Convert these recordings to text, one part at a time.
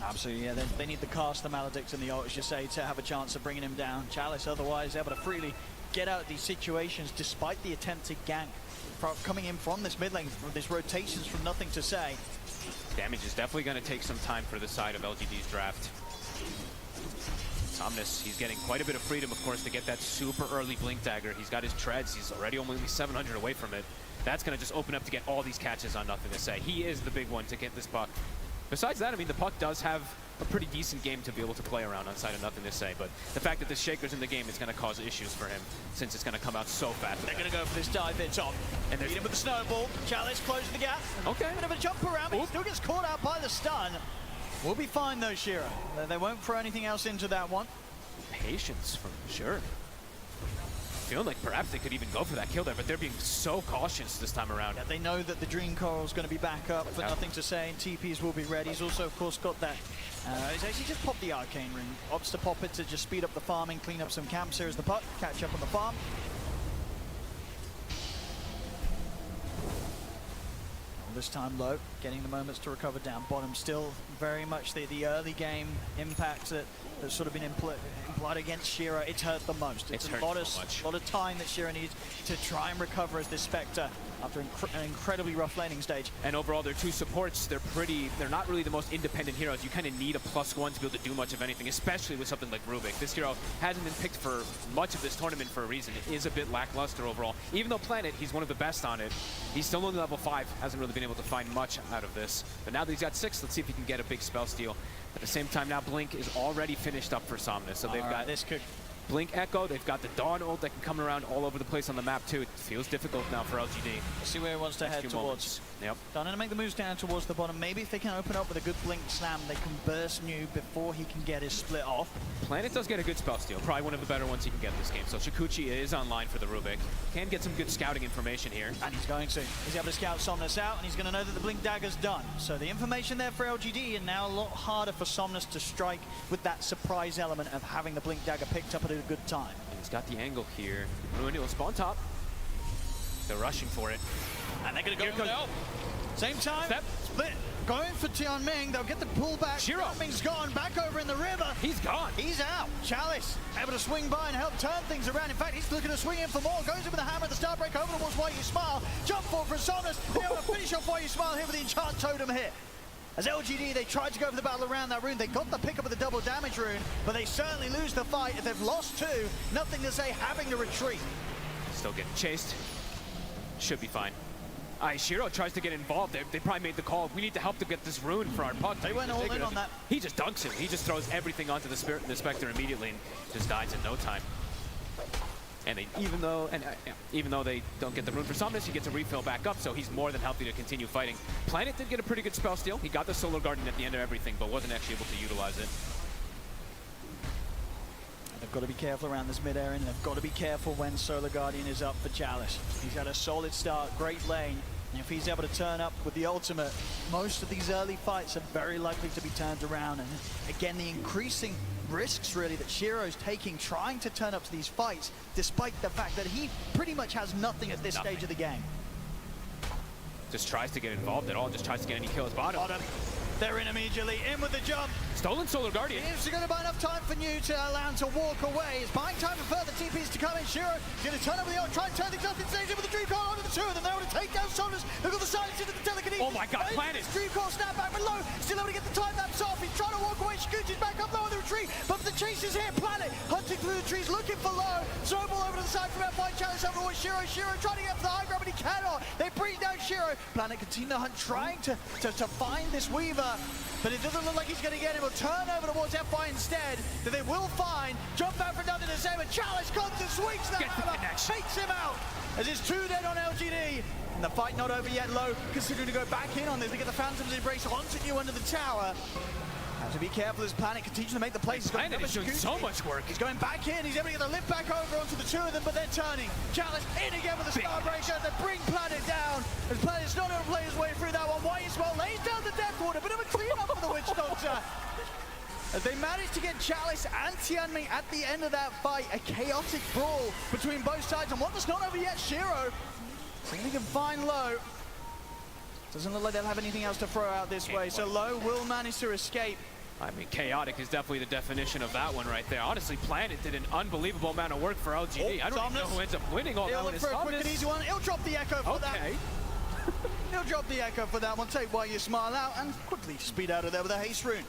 Absolutely, yeah. They need the cast, the Maledicts, and the ult, as you say, to have a chance of bringing him down. Chalice otherwise able to freely get out of these situations despite the attempted gank coming in from this mid lane, from this rotations from nothing to say. Damage is definitely going to take some time for the side of LGD's draft. Somnus, he's getting quite a bit of freedom, of course, to get that super early Blink Dagger. He's got his treads. He's already only 700 away from it. That's going to just open up to get all these catches on Nothing to Say. He is the big one to get this puck. Besides that, I mean, the puck does have a pretty decent game to be able to play around on side of Nothing to Say, but the fact that the Shaker's in the game is going to cause issues for him since it's going to come out so fast. They're going to go for this dive there, Tom. And they're him with the snowball. Chalice closes the gap. Okay. Bit of a jump around, but he still gets caught out by the stun. We'll be fine though, Shiro. They won't throw anything else into that one. Patience from sure. Feeling like perhaps they could even go for that kill there, but they're being so cautious this time around. Yeah, they know that the Dream Coral's going to be back up for Nothing to Say, and TPs will be ready. He's also, of course, got that. He's actually just popped the Arcane Ring. Opts to pop it to just speed up the farming, clean up some camps here as the puck, catch up on the farm. This time low, getting the moments to recover down bottom. Still very much the early game impact that's sort of been implied against Shiro. It's hurt the most. It's a lot of time that Shiro needs to try and recover as this Spectre after an incredibly rough laning stage. And overall, their two supports, they're not really the most independent heroes. You kind of need a +1 to be able to do much of anything, especially with something like Rubik. This hero hasn't been picked for much of this tournament for a reason. It is a bit lackluster overall. Even though Planet, he's one of the best on it, he's still only level 5, hasn't really been able to find much out of this. But now that he's got 6, let's see if he can get a big spell steal. At the same time, now Blink is already finished up for Somnus. So they've got this could Blink Echo, they've got the Dawn ult that can come around all over the place on the map too. It feels difficult now for LGD. Let's see where he wants to head towards. Yep. Starting to make the moves down towards the bottom. Maybe if they can open up with a good Blink Slam, they can burst New before he can get his split off. Planet does get a good spell steal, probably one of the better ones he can get this game. So Shikuchi is online for the Rubik. Can get some good scouting information here. And he's going to. He's able to scout Somnus out, and he's going to know that the Blink Dagger's done. So the information there for LGD, and now a lot harder for Somnus to strike with that surprise element of having the Blink Dagger picked up at a good time. And he's got the angle here. Ruin will spawn top. They're rushing for it. And they're going to go now. Same time. Step. Split. Going for Tianming. They'll get the pullback. Shiro. Tianming's gone. Back over in the river. He's gone. He's out. Chalice able to swing by and help turn things around. In fact, he's looking to swing in for more. Goes in with a hammer at the start break over towards Why You Smile. Jump forward for Somnus. They're able to finish off Why You Smile here with the Enchant Totem hit. As LGD, they tried to go for the battle around that rune. They got the pickup of the double damage rune, but they certainly lose the fight. If they've lost 2, Nothing to Say having to retreat. Still getting chased. Should be fine. Shiro tries to get involved. They probably made the call. We need to help to get this rune for our puck. They went all in on that. He just dunks him. He just throws everything onto the Spectre immediately and just dies in no time. And even though they don't get the rune for Somnus, he gets a refill back up, so he's more than healthy to continue fighting. Planet did get a pretty good spell steal. He got the Solar Guardian at the end of everything, but wasn't actually able to utilize it. They've got to be careful around this mid area, and they've got to be careful when Solar Guardian is up for Chalice. He's had a solid start, great lane. And if he's able to turn up with the ultimate, most of these early fights are very likely to be turned around. And again, the increasing risks really that Shiro's taking, trying to turn up to these fights, despite the fact that he pretty much has nothing at this stage of the game. Just tries to get involved at all, just tries to get any kills. Bottom. They're in immediately, in with the jump. Stolen Solar Guardian. Is going to buy enough time for New to allow him to walk away. It's buying time for further TPs to come in. Shiro going to turn over the ult, try and turn things up in stage with the Dream Core onto the 2 of them. They're able to take down Somnus. They've got the silence into the telekinesis. Oh my god, Planet! Dream Core snap back but low. Still able to get the time lapse off. He's trying to walk away. Shikuchi's back up low on the retreat. But the chase is here. Planet hunting through the trees, looking for low. Snowball over to the side from F1. Challenge over towards Shiro. Shiro trying to get for the high ground, but he cannot. They bring down Shiro. Planet continue the hunt, trying to find this Weaver. But it doesn't look like he's going to get him. He'll turn over towards FY instead. That they will find. Jump back for Nothing to Say. But Chalice comes and swings that hammer. Takes him out. As it's 2 dead on LGD. And the fight not over yet. Low considering to go back in on this. They get the Phantom's Embrace onto New under the tower. Have to be careful as Planet continues to make the plays. Planet is doing so much work. He's going back in. He's able to get the lift back over onto the 2 of them, but they're turning. Chalice in again with the Starbreaker. They bring Planet down. As Planet's not able to play his way through that one. Why You Smile lays down the Death Water. Bit of a clean up for the Witch Doctor. As they managed to get Chalice and Tianming at the end of that fight. A chaotic brawl between both sides. And one that's not over yet, Shiro. See if he can find Low. Doesn't look like they'll have anything else to throw out this way. So Low will manage to escape. I mean, chaotic is definitely the definition of that one right there. Honestly, Planet did an unbelievable amount of work for LGD. I don't even know who ends up winning all that one. For a quick and easy one. He'll drop the echo for that. He'll drop the echo for that one. Take while you smile out and quickly speed out of there with a haste rune.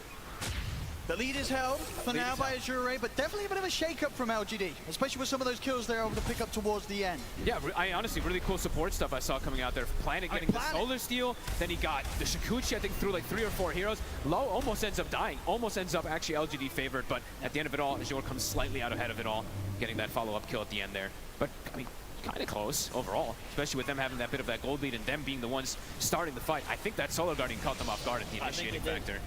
The lead is held for now by Azure, but definitely a bit of a shake-up from LGD, especially with some of those kills they're able to pick up towards the end. Yeah, honestly, really cool support stuff I saw coming out there. Planet getting the Solar Steal, then he got the Shikuchi, I think, through like 3 or 4 heroes. Low almost ends up dying, almost ends up actually LGD favored, but at the end of it all, Azure comes slightly out ahead of it all, getting that follow-up kill at the end there. But, I mean, kind of close overall, especially with them having that bit of that gold lead and them being the ones starting the fight. I think that Solar Guardian caught them off guard at the initiating factor.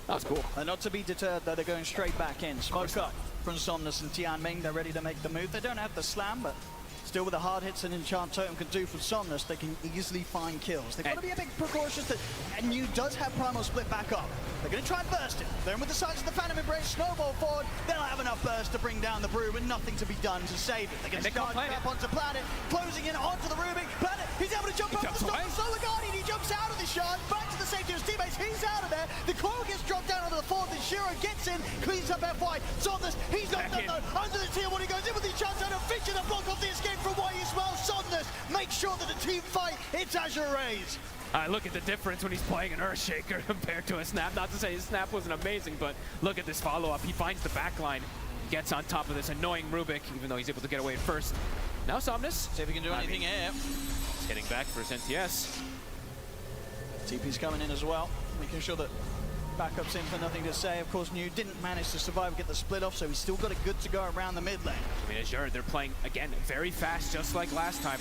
That was cool. And not to be deterred, though, they're going straight back in. Smoke up from Somnus and Tianming. They're ready to make the move. They don't have the slam, but still with the hard hits an Enchant Totem can do from Somnus, they can easily find kills. They've got to be a bit precautious that NU does have Primal Split back up. They're going to try and burst it. Then with the sides of the Phantom Embrace, snowball forward, they'll have enough burst to bring down the Brew and nothing to be done to save it. They're going to start up onto Planet, closing in onto the Rubik. Planet, he's able to jump over the stop. Solar Guardian, he jumps out of the shard, back to the safety of his teammates. He's out of there. The coil gets dropped down onto the fourth, and Shiro gets in, cleans up FY. Somnus, he's not done though. Under the tier one, he goes in with the chance out of Fitcher to block off the escape from YU Smell. Somnus, make sure that the team fight. It's Azure Rays. Look at the difference when he's playing an Earthshaker compared to a Snap. Not to say his Snap wasn't amazing, but look at this follow-up. He finds the backline, gets on top of this annoying Rubik, even though he's able to get away first. Now Somnus. See if he can do anything here. He's hitting back for his NTS. TP's coming in as well, making sure that backup's in for nothing to say. Of course, New didn't manage to survive and get the split off, so he's still got a good to go around the mid lane. I mean, Azure, they're playing, again, very fast, just like last time.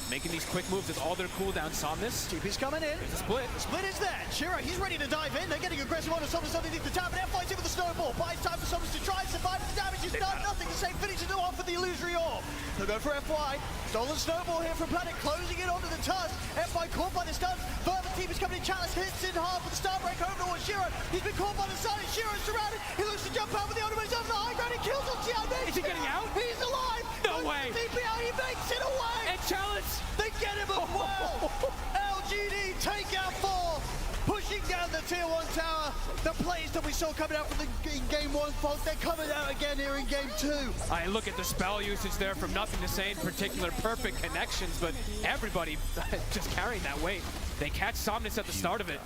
Making these quick moves with all their cooldowns. Somnus. TP's coming in. There's a split. The split is there. Shiro, he's ready to dive in. They're getting aggressive on Somnus underneath the tap, and F5's in with the snowball. Buys time for Somnus to try and survive, but the damage is done. Nothing to say. Finishes it off with the illusory orb. They'll go for FY. Stolen snowball here from Planet, closing it onto the tusk. FY caught by the stuns. Further TP's coming in. Chalice hits in hard with the star break over towards Shiro. He's been caught by the sun, and Shiro's surrounded. He looks to jump out with the ultimate. He's over the high ground. He kills on Tianming. Is he getting out? He's alive. No way. TP out. He makes it away. And Chalice. They get him as well. LGD take out 4, pushing down the tier 1 tower. The plays that we saw coming out from in game 1, folks, they're coming out again here in game 2. I look at the spell usage there from nothing to say in particular, perfect connections, but everybody just carrying that weight. They catch Somnus at the start of it.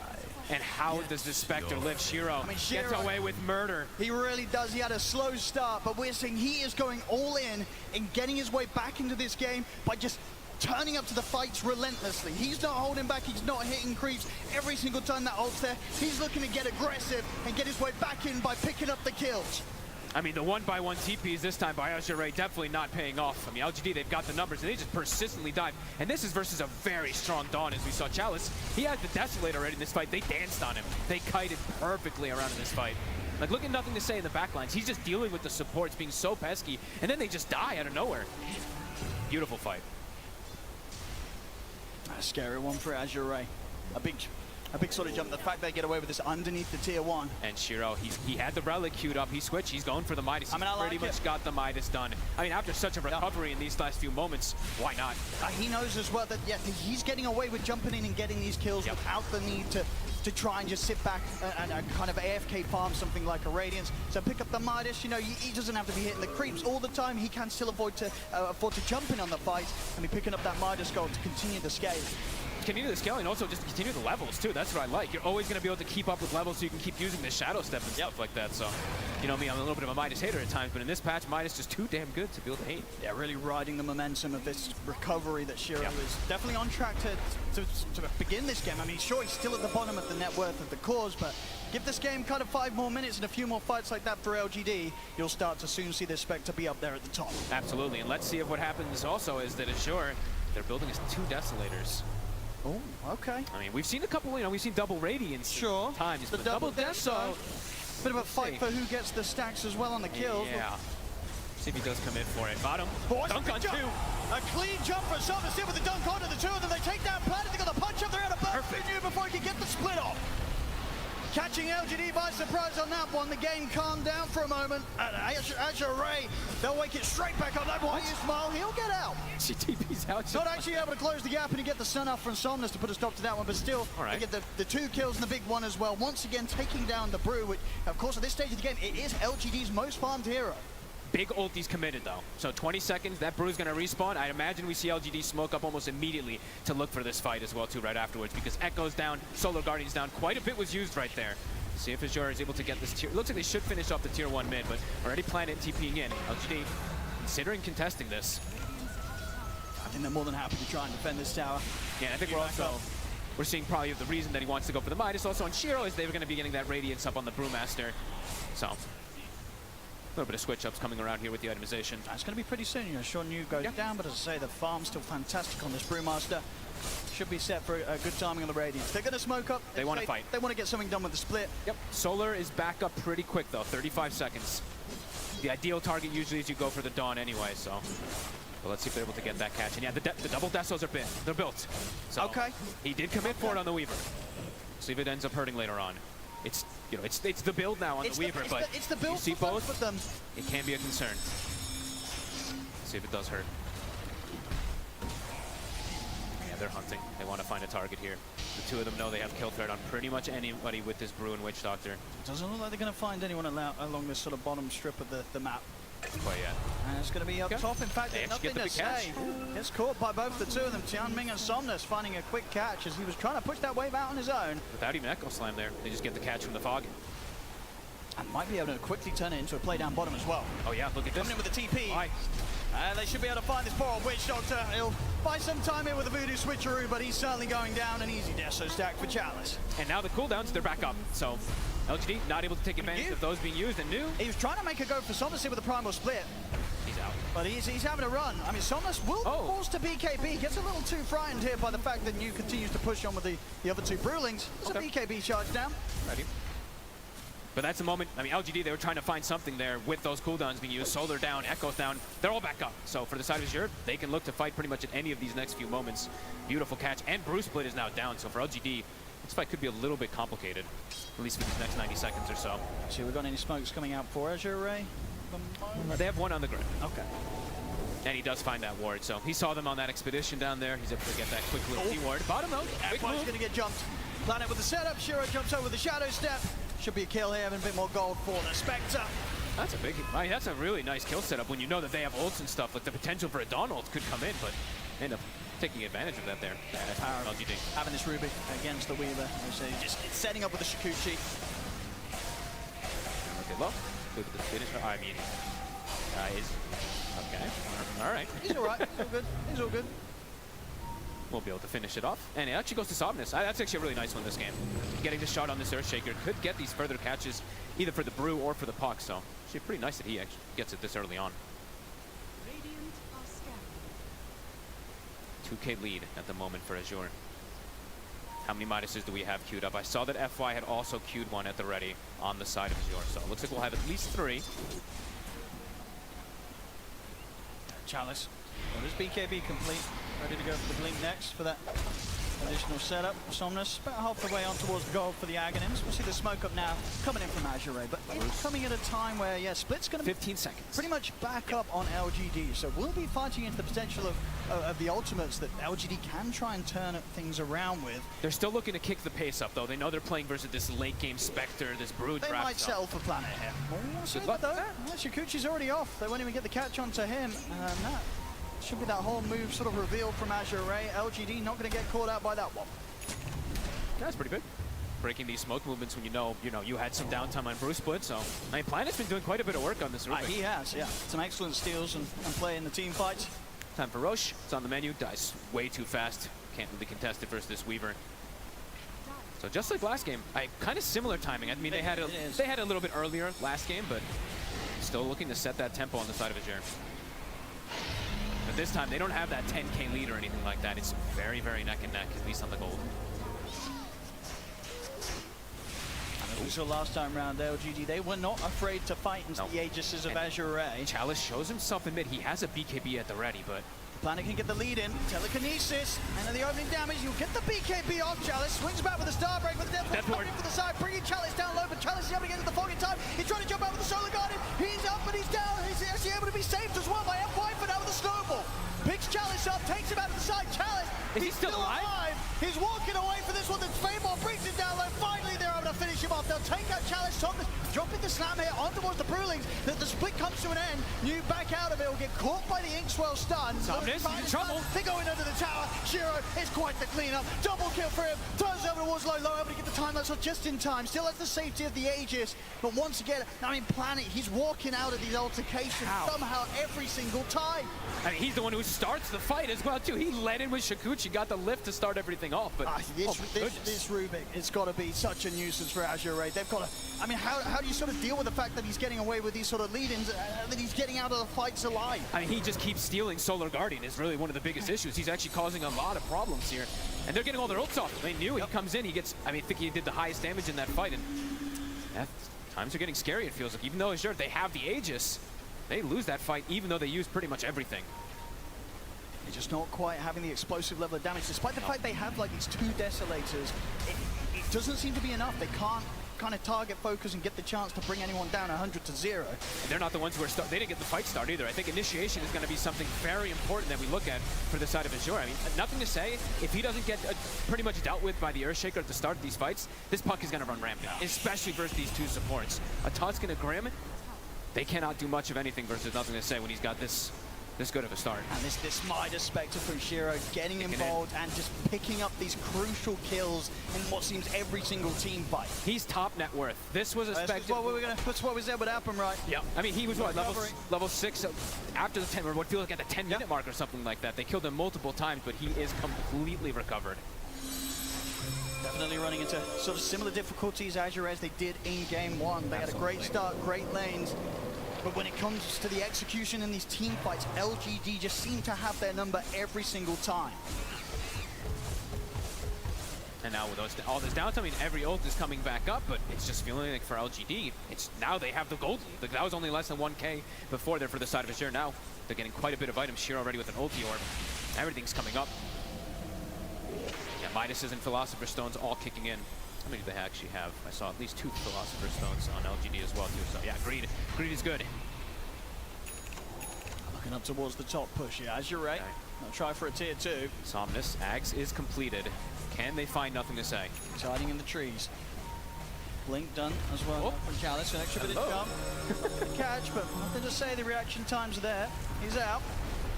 And how does the Spectre live? Shiro, gets away with murder. He really does. He had a slow start, but we're seeing he is going all in and getting his way back into this game by just turning up to the fights relentlessly. He's not holding back, he's not hitting creeps. Every single time that ult's there, he's looking to get aggressive and get his way back in by picking up the kills. I mean, the 1-by-1 TPs this time by Azure definitely not paying off. I mean, LGD, they've got the numbers, and they just persistently dive. And this is versus a very strong Dawn, as we saw Chalice. He had the Desolate already in this fight. They danced on him. They kited perfectly around in this fight. Like, look at nothing to say in the backlines. He's just dealing with the supports being so pesky, and then they just die out of nowhere. Beautiful fight. A scary one for Azure. A big sort of jump. The fact they get away with this underneath the tier 1. And Shiro, he had the relic queued up. He switched. He's going for the Midas. He's pretty much got the Midas done. I mean, after such a recovery in these last few moments, why not? He knows as well that he's getting away with jumping in and getting these kills without the need to try and just sit back and kind of AFK farm something like a Radiance. So pick up the Midas. You know, he doesn't have to be hitting the creeps all the time. He can still afford to jump in on the fight and be picking up that Midas gold to continue the scale. Continue the scaling, also just continue the levels too. That's what I like. You're always going to be able to keep up with levels so you can keep using the Shadow Step and stuff like that. So, you know me, I'm a little bit of a Midas hater at times, but in this patch, Midas just too damn good to be able to hate. Yeah, really riding the momentum of this recovery that Shiro is definitely on track to begin this game. I mean, sure, he's still at the bottom of the net worth of the cause, but give this game kind of 5 more minutes and a few more fights like that for LGD, you'll start to soon see this Spectre be up there at the top. Absolutely, and let's see if what happens also is that Azure, they're building us 2 Desolators. Oh, okay. I mean, we've seen a couple, you know, we've seen double Radiance times. The double death, so bit of a fight for who gets the stacks as well on the kills. Yeah. See if he does come in for it. Bottom, dunk on 2. A clean jump for Somnus in with the dunk onto the 2, and then they take down Planet. They got the punch up there out of New before he can get the split off. catching LGD by surprise on that one. The game calmed down for a moment. And Azure Ray, they'll wake it straight back up. That one, Smile, he'll get out. She TP's out. Not actually able to close the gap and to get the stun off from Somnus to put a stop to that one, but still, they get the 2 kills and the big one as well. Once again, taking down the Brew, which, of course, at this stage of the game, it is LGD's most farmed hero. Big ulti's committed though. So 20 seconds, that Brew's gonna respawn. I imagine we see LGD smoke up almost immediately to look for this fight as well too right afterwards, because Echo's down, Solar Guardian's down. Quite a bit was used right there. See if Azure is able to get this tier. Looks like they should finish off the tier 1 mid, but already Planet TPing in. LGD considering contesting this. I think they're more than happy to try and defend this tower. Yeah, I think we're seeing probably the reason that he wants to go for the Midas also on Shiro is they were gonna be getting that Radiance up on the Brewmaster. So a little bit of switch-ups coming around here with the itemization. It's going to be pretty soon. You know, Sean Yu goes down, but as I say, the farm's still fantastic on this Brewmaster. Should be set for a good timing on the Radiance. They're going to smoke up. They want to fight. They want to get something done with the split. Yep. Solar is back up pretty quick, though. 35 seconds. The ideal target usually is you go for the Dawn anyway, so... But let's see if they're able to get that catch. And yeah, the double Desos are they're built. So he did commit for it on the Weaver. See if it ends up hurting later on. It's, you know, it's the build now on the Weaver, but it's the build you see both, with them. It can be a concern. See if it does hurt. Yeah, they're hunting. They want to find a target here. The 2 of them know they have kill threat on pretty much anybody with this Brew and Witch Doctor. Doesn't look like they're going to find anyone along this sort of bottom strip of the map. Quite yet. And it's going to be up top. In fact, they nothing to say. Gets caught by both the 2 of them. Tianming and Somnus finding a quick catch as he was trying to push that wave out on his own. Without even Echo Slam there, they just get the catch from the fog. And might be able to quickly turn it into a play down bottom as well. Oh yeah, look at this. Coming in with the TP. And they should be able to find this poor old Witch Doctor. He'll buy some time here with a Voodoo switcheroo, but he's certainly going down. An easy Deso stack for Chalice. And now the cooldowns, they're back up. So LGD not able to take advantage of those being used, and New. He was trying to make a go for Somnus here with a primal split. He's out. But he's having a run. I mean, Somnus will be forced to BKB. Gets a little too frightened here by the fact that New continues to push on with the other 2 Brewlings. It's a BKB charge down. Ready. But that's a moment, I mean, LGD, they were trying to find something there with those cooldowns being used. Solar down, Echo's down. They're all back up. So for the side of Azure, they can look to fight pretty much at any of these next few moments. Beautiful catch. And Brew Split is now down. So for LGD, this fight could be a little bit complicated, at least for these next 90 seconds or so. See, we've got any smokes coming out for Azure Ray? They have 1 on the grid. Okay. And he does find that ward. So he saw them on that expedition down there. He's able to get that quick little T-ward. Bottom out. He's going to get jumped. Planet with the setup. Shiro jumps over the Shadow Step. Should be a kill here, having a bit more gold for the Spectre. That's a big, I mean, that's a really nice kill setup when you know that they have ults and stuff. Like the potential for a Dawn ult could come in, but end up taking advantage of that there. That's power of LGD. Having this Rubik against the Weaver. So just setting up with the Shikuchi. Okay, look. Look at the finish. I mean, okay. All right. He's all right. He's all good. He's all good. Won't be able to finish it off. And it actually goes to Somnus. That's actually a really nice one this game. Getting the shot on this Earthshaker could get these further catches either for the Brew or for the Puck. So actually pretty nice that he actually gets it this early on. 2K lead at the moment for Azure. How many Midases do we have queued up? I saw that FY had also queued one at the ready on the side of Azure. So it looks like we'll have at least 3. Chalice. Well, this BKB complete. Ready to go for the blink next for that additional setup. Somnus about half the way on towards the goal for the Aghanims. We'll see the smoke up now coming in from Azure Ray, but it's coming at a time where, yeah, Split's going to 15 seconds. Pretty much back up on LGD, so we'll be fighting into the potential of the ultimates that LGD can try and turn things around with. They're still looking to kick the pace up, though. They know they're playing versus this late game Spectre, this Brood draft. They might settle for Planet here. Good luck though. Yeah, Shikuchi's already off. They won't even get the catch onto him. That should be that whole move sort of revealed from Azure Ray. LGD not going to get caught out by that one. That's pretty good. Breaking these smoke movements when you know you had some downtime on Brew Split. So I mean, Planet's been doing quite a bit of work on this Rubik. He has, yeah. Some excellent steals and play in the team fights. Time for Roche. It's on the menu. Dies way too fast. Can't really contest it versus this Weaver. So just like last game, kind of similar timing. I mean, they had a little bit earlier last game, but still looking to set that tempo on the side of Azure. But this time, they don't have that 10K lead or anything like that. It's very, very neck and neck, at least on the gold. We saw last time around LGD, they were not afraid to fight into the aegis of Azure Ray. Chalice shows himself in mid. He has a BKB at the ready, but Planet can get the lead in. Telekinesis. And then the opening damage. You'll get the BKB off. Chalice swings back with a star break with the death ward coming for the side, bringing Chalice down low, but Chalice is able to get into the fog in time. He's trying to jump out with the Solar Guardian. He's up, but he's down. He's actually able to be saved as well by F5 for now with the snowball. Picks Chalice up, takes him out to the side. Chalice, he's still alive. He's walking away for this one. Then Famor brings him down low. Finally, they're able to finish him off. They'll take out Chalice. Thomas dropping the slam here on towards the Brewlings. The split comes to an end. New back out of it. Will get caught by the Inkswell stun. Somnus in trouble. They're going under the tower. Shiro is quite the cleanup. Double kill for him. Turns over towards low, able to get the time lapse just in time. Still has the safety of the Aegis. But once again, I mean, Planet, he's walking out of these altercations somehow every single time. I mean, he's the one who starts the fight as well, too. He led in with Shukuchi, got the lift to start everything off. But this Rubik, it's got to be such a nuisance for Azure. They've got to, I mean, how do you sort of deal with the fact that he's getting away with these sort of lead-ins, that he's getting out of the fights alive? I mean, he just keeps stealing Solar Guardian is really one of the biggest issues. He's actually causing a lot of problems here. And they're getting all their ults off. They knew he comes in, he gets, I mean, I think he did the highest damage in that fight. And times are getting scary, it feels like. Even though, sure, they have the Aegis, they lose that fight even though they use pretty much everything. They're just not quite having the explosive level of damage, despite the fact they have like these two Desolators. It doesn't seem to be enough. They can't kind of target focus and get the chance to bring anyone down 100 to 0. And they're not the ones who are they didn't get the fight start either. I think initiation is going to be something very important that we look at for the side of Azure. I mean, nothing to say. If he doesn't get pretty much dealt with by the Earthshaker at the start of these fights, this puck is going to run rampant, especially versus these two supports. A Tusk and a Grim, they cannot do much of anything versus nothing to say when he's got this good of a start. And this Midas Spectre from Shiro getting involved and just picking up these crucial kills in what seems every single team fight. He's top net worth. This was expected. That's what we said would happen, right? Yeah. I mean, he was what, level 6 after the 10, or what feels like at the 10-minute mark or something like that. They killed him multiple times, but he is completely recovered. Definitely running into sort of similar difficulties Azure as they did in game 1. They had a great start, great lanes. But when it comes to the execution in these team fights, LGD just seem to have their number every single time. And now with all this downtime, I mean, every ult is coming back up, but it's just feeling like for LGD, now they have the gold lead. Like, that was only less than 1K before there for the side of Azure. Now they're getting quite a bit of items. Shiro already with an ulti orb. Everything's coming up. Yeah, Midas's and Philosopher's Stones all kicking in. How many do they actually have? I saw at least 2 Philosopher's Stones on LGD as well, too. So, yeah, Greed is good. Looking up towards the top push here. Azure, right? Okay. I'll try for a tier 2. Somnus, Ags is completed. Can they find nothing to say? He's hiding in the trees. Blink done as well from Chalice. An extra bit of jump. Catch, but nothing to say. The reaction times are there. He's out.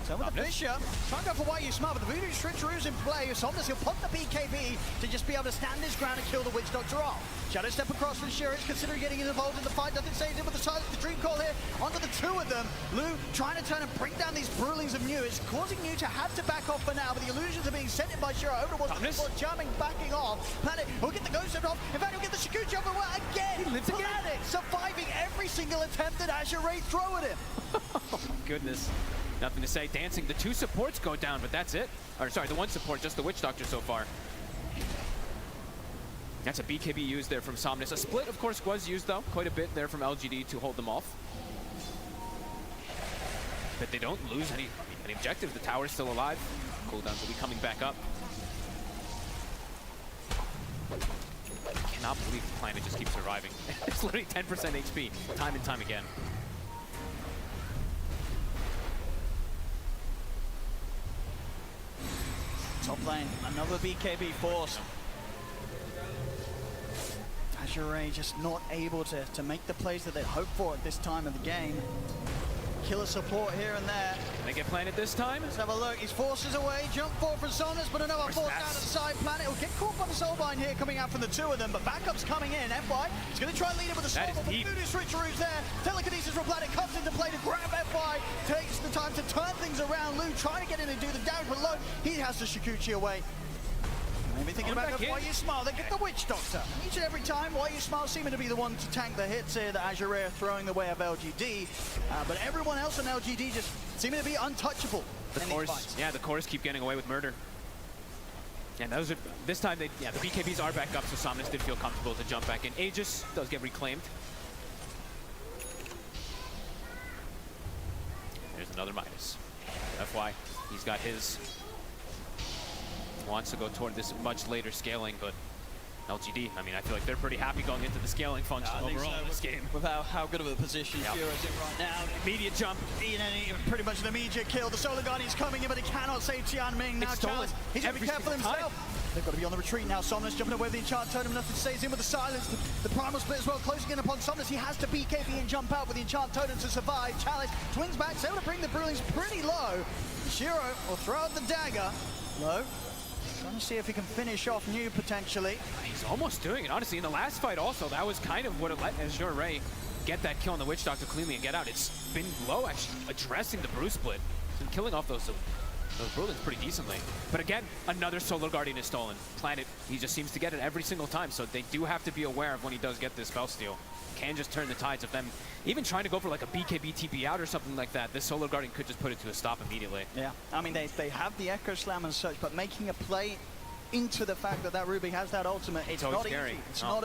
So with the Fisher, trying to go for why you smart, but the Voodoo Switcheroo's in play. Somnus, he'll pop the BKB to just be able to stand his ground and kill the Witch Doctor off. Shadow step across from Shiro, considering getting involved in the fight. Nothing saves him with the silence. The Dream Call here onto the 2 of them. Lou trying to turn and bring down these Brewlings of New. It's causing New to have to back off for now, but the illusions are being sent in by Shiro over towards the jamming, backing off. Planet will get the Ghost off. In fact, he'll get the Shukuchi off again. He lives again. Planet surviving every single attempt that Azure Ray throw at him. Oh my goodness. Nothing to say. Dancing. The 2 supports go down, but that's it. Or sorry, the 1 support, just the Witch Doctor so far. That's a BKB used there from Somnus. A split, of course, was used, though. Quite a bit there from LGD to hold them off. But they don't lose any objectives. The tower's still alive. Cooldowns will be coming back up. I cannot believe the planet just keeps surviving. It's literally 10% HP, time and time again. Top lane, another BKB force. Azure just not able to make the plays that they hope for at this time of the game. Killer support here and there. Can they get planted this time? Let's have a look. His forces away. Jump forward from Somnus, but another force down to the side. Planet will get caught by the Soulbind here coming out from the 2 of them, but backup's coming in. FY is going to try and lead it with a Soulbind, but Voodoo Switcheroo's there. Telekinesis from Planet comes into play to grab FY. Takes the time to turn things around. Lou trying to get in and do the damage, but Low, he has the Shukuchi away. Maybe thinking about why you smile. They get the Witch Doctor. Each and every time, why you smile seeming to be the one to tank the hits here that Azure are throwing the way of LGD. But everyone else on LGD just seeming to be untouchable. The cores keep getting away with murder. And those are, this time, the BKBs are back up, so Somnus did feel comfortable to jump back in. Aegis does get reclaimed. There's another Midas. FY, he's got his. Wants to go toward this much later scaling, but LGD, I mean, I feel like they're pretty happy going into the scaling function overall in this game. With how good of a position Shiro's in right now. Immediate jump. Pretty much an immediate kill. The Solar Guardian's coming in, but he cannot save Tianming. Now Chalice, he's got to be careful himself. They've got to be on the retreat now. Somnus jumping away with the Enchant Totem. Nothing stays in with the silence. The Primal Split as well, closing in upon Somnus. He has to BKB and jump out with the Enchant Totem to survive. Chalice twins back, able to bring the Brewlings pretty low. Shiro will throw out the dagger. Low. Trying to see if he can finish off New potentially. He's almost doing it, honestly. In the last fight also, that was kind of what it let Azure get that kill on the Witch Doctor cleanly and get out. It's been low actually addressing the Brew Split. It's been killing off those Brewlings pretty decently. But again, another Solar Guardian is stolen. Planet, he just seems to get it every single time, so they do have to be aware of when he does get this spell steal. Can just turn the tides of them even trying to go for like a BKB TP out or something like that. This Solar Guardian could just put it to a stop immediately. Yeah, I mean, they have the Echo Slam and such, but making a play into the fact that Ruby has that ultimate, it's not scary. easy. It's not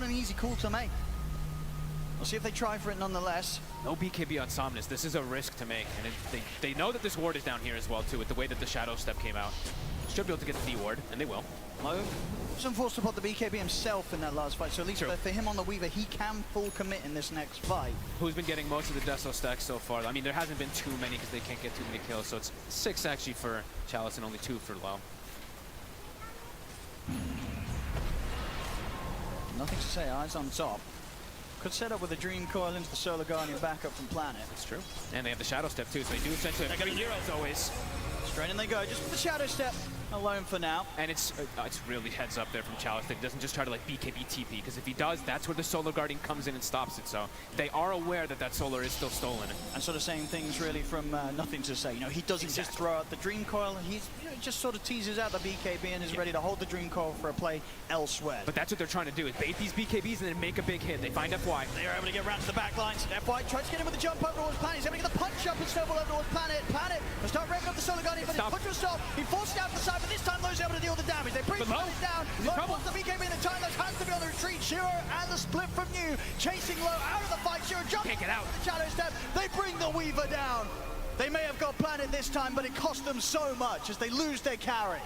an easy call to make. We'll see if they try for it nonetheless. No BKB on Somnus. This is a risk to make, and they know that this ward is down here as well too, with the way that the Shadow Step came out. Should be able to get the D ward, and they will. Low wasn't forced to put the BKB himself in that last fight, so at least for him on the Weaver, he can full commit in this next fight. Who's been getting most of the Deso stacks so far? I mean, there hasn't been too many because they can't get too many kills, so it's 6 actually for Chalice and only 2 for Low. Nothing to say, eyes on top. Could set up with a Dream Coil into the Solar Guardian backup from Planet. That's true. And they have the Shadow Step too, so they do essentially have 3 heroes always. Straight in they go, just with the Shadow Step alone for now. And it's really heads up there from Chalice that he doesn't just try to like BKB TP, because if he does, that's where the Solar Guardian comes in and stops it. So they are aware that that Solar is still stolen. And sort of saying things really from Nothing to Say. You know, he doesn't just throw out the Dream Coil, he's just sort of teases out the BKB and is ready to hold the Dream Coil for a play elsewhere. But that's what they're trying to do, is bait these BKBs and then make a big hit. They find FY. They're able to get round to the back lines. FY tries to get him with the jump over towards Planet. He's able to get the punch up and snowball over towards Planet. Planet will start revving up the Solar Guardian, but it's put to a stop. He forced it out to the side, but this time Low's able to deal with the damage. They bring Planet down. Low wants the BKB in the time. That has to be on the retreat. Shiro and the split from New, chasing Low out of the fight. Shiro jumps can't get out. The Shadow Step. They bring the Weaver down. They may have got Planet this time, but it cost them so much as they lose their carry.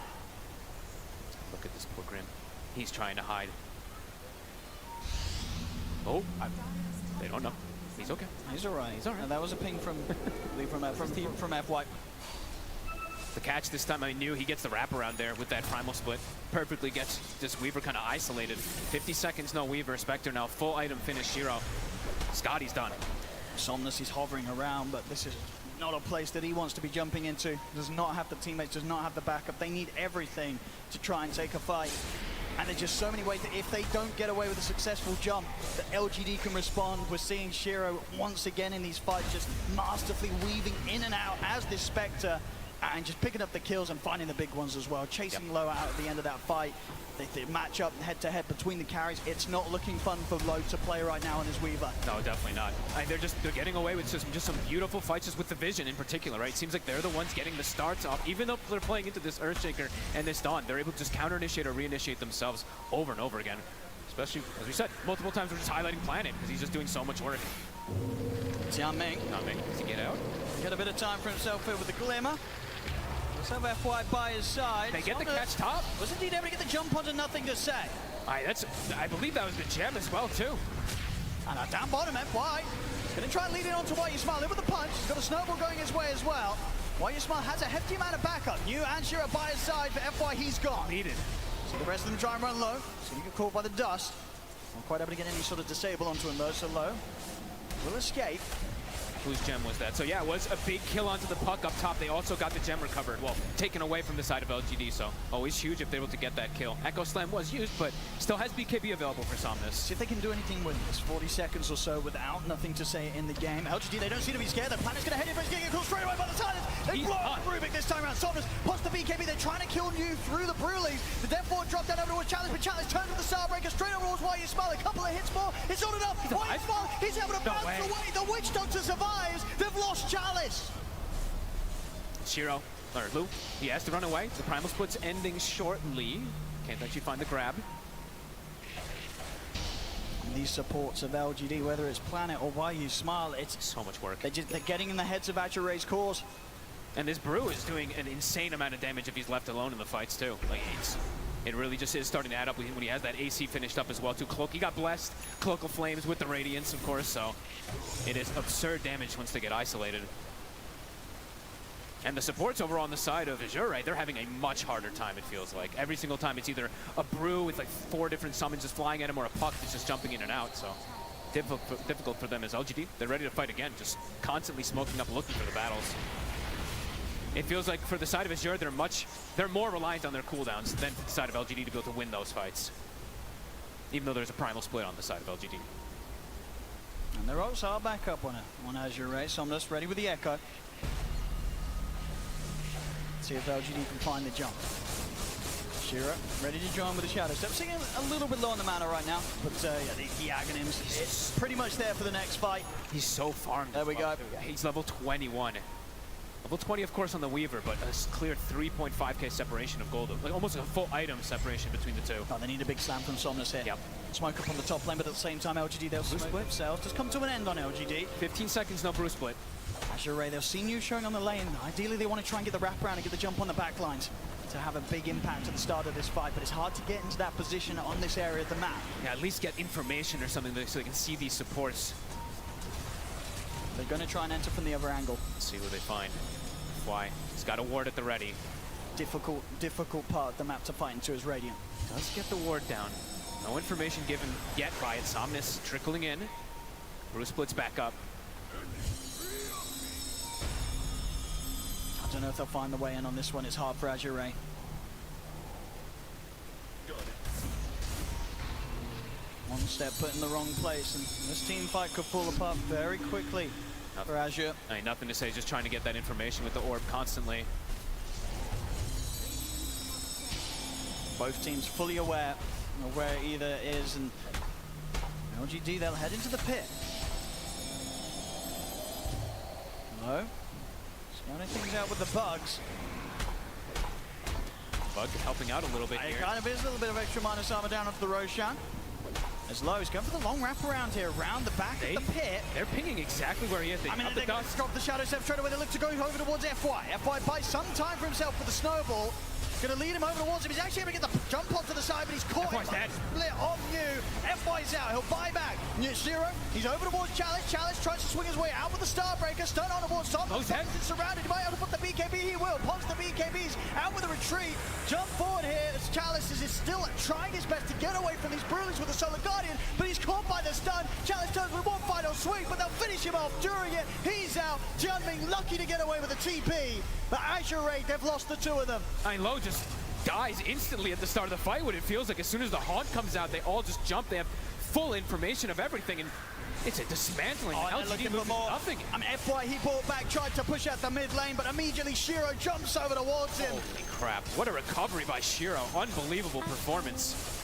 Look at this poor Grim. He's trying to hide. Oh, they don't know. He's okay. He's all right. He's all right. And that was a ping from FY. The catch this time, I knew he gets the wraparound there with that Primal Split. Perfectly gets this Weaver kind of isolated. 50 seconds, no Weaver. Spectre now full item finish. Shiro. Scotty's done. Somnus, he's hovering around, but this is not a place that he wants to be jumping into. Does not have the teammates, does not have the backup. They need everything to try and take a fight. And there's just so many ways that if they don't get away with a successful jump, that LGD can respond. We're seeing Shiro once again in these fights just masterfully weaving in and out as this Spectre and just picking up the kills and finding the big ones as well. Chasing Low out at the end of that fight. They match up head-to-head between the carries. It's not looking fun for Low to play right now on his Weaver. No, definitely not. They're getting away with just some beautiful fights, just with the Vision in particular, right? It seems like they're the ones getting the starts off. Even though they're playing into this Earthshaker and this Dawn, they're able to just counter-initiate or re-initiate themselves over and over again. Especially, as we said, multiple times we're just highlighting Planet because he's just doing so much work. Tianming. Does he get out? Get a bit of time for himself here with the Glimmer. Let's have FY by his side. They get the catch top. Was indeed able to get the jump onto Nothing to Say. I believe that was the gem as well, too. And down bottom, FY. Going to try and lead it on to Why You Smile. In with the punch. He's got a snowball going his way as well. Why You Smile has a hefty amount of backup. New and Shiro by his side. For FY, he's gone. Needed. So the rest of them try and run Low. He's going to get caught by the dust. Not quite able to get any sort of disable onto him, though. So Low will escape. Whose gem was that? So yeah, it was a big kill onto the puck up top. They also got the gem recovered. Well, taken away from the side of LGD, so always huge if they're able to get that kill. Echo Slam was used, but still has BKB available for Somnus. See if they can do anything with this 40 seconds or so without Nothing to Say in the game. LGD, they don't seem to be scared. The Planet's going to head in, but he's getting a call straight away by the silence. They blow up Rubik this time around. Somnus puts the BKB. They're trying to kill New through the Brewlings. The Death Ward dropped down over towards Challenge, but Challenge turns with the Starbreaker straight over towards Why You Smile. A couple of hits more. It's not enough. Why You Smile, he's able to bounce away. The Witch Doctor survives. They've lost Chalice. Shiro, or Lu, he has to run away. The Primal Split's ending shortly. Can't actually find the grab. And these supports of LGD, whether it's Planet or Why You Smile, it's so much work. They're getting in the heads of Azure's cause. And this Brew is doing an insane amount of damage if he's left alone in the fights too. Like it really just is starting to add up when he has that AC finished up as well too. Cloak, he got blessed. Cloak of Flames with the Radiance, of course, so it is absurd damage once they get isolated. And the supports over on the side of Azure, right, they're having a much harder time, it feels like. Every single time it's either a Brew with like 4 different summons just flying at him or a Puck that's just jumping in and out, so difficult for them as LGD. They're ready to fight again, just constantly smoking up, looking for the battles. It feels like for the side of Azure, they're more reliant on their cooldowns than for the side of LGD to be able to win those fights. Even though there's a primal split on the side of LGD. And they're also back up on Azure, right? Somnus ready with the Echo. See if LGD can find the jump. Shira ready to join with the Shadow Step. Seeing a little bit low on the mana right now, but yeah, the Aghanims, it's pretty much there for the next fight. He's so farmed. There we go. He's level 21. Level 20, of course, on the Weaver, but a clear 3.5k separation of gold. Like almost a full item separation between the two. Oh, they need a big slam from Somnus here. Yep. Smoke up on the top lane, but at the same time, LGD, they'll smoke themselves. Just come to an end on LGD. 15 seconds, no Brew split. Azure, they've seen you showing on the lane. Ideally, they want to try and get the wraparound and get the jump on the back lines to have a big impact at the start of this fight, but it's hard to get into that position on this area of the map. Yeah, at least get information or something so they can see these supports. They're going to try and enter from the other angle. Let's see what they find. Why? He's got a ward at the ready. Difficult part of the map to fight into his Radiant. Does get the ward down. No information given yet by it. Somnus trickling in. Brew splits back up. I don't know if they'll find the way in on this one. It's hard for Azure. One step put in the wrong place, and this team fight could fall apart very quickly for Azure. I mean, nothing to say, just trying to get that information with the orb constantly. Both teams fully aware of where either is, and LGD, they'll head into the pit. Hello? Scouting things out with the bugs. Bug helping out a little bit here. It kind of is a little bit of extra minus armor down onto the Roshan. As low, he's going for the long wraparound here, around the back of the pit. They're pinging exactly where he is. I mean, they're going to drop the Shadow Step straight away. They look to go over towards FY. FY buys some time for himself with the snowball. Going to lead him over towards him. He's actually able to get the jump onto the side, but he's caught. FY's dead. Split on you. FY's out. He'll buy back. Zero. He's over towards Chalice. Chalice tries to swing his way out with the Starbreaker. Stun on towards Tom. He's surrounded. He might have to put the BKB. He will. Punch the BKBs out with a retreat. Jump forward here as Chalice is still trying his best to get away from these Brewlings with the Solar Guardian, but he's caught by the stun. Chalice turns with one final swing, but they'll finish him off during it. He's out. Jianming lucky to get away with a TP, but Azure, they've lost the two of them. I mean, Low just dies instantly at the start of the fight. What it feels like, as soon as the Haunt comes out, they all just jump. They have full information of everything, and it's a dismantling. LGD moves nothing. I mean, FY, he brought back, tried to push out the mid lane, but immediately Shiro jumps over towards him. Holy crap. What a recovery by Shiro. Unbelievable performance.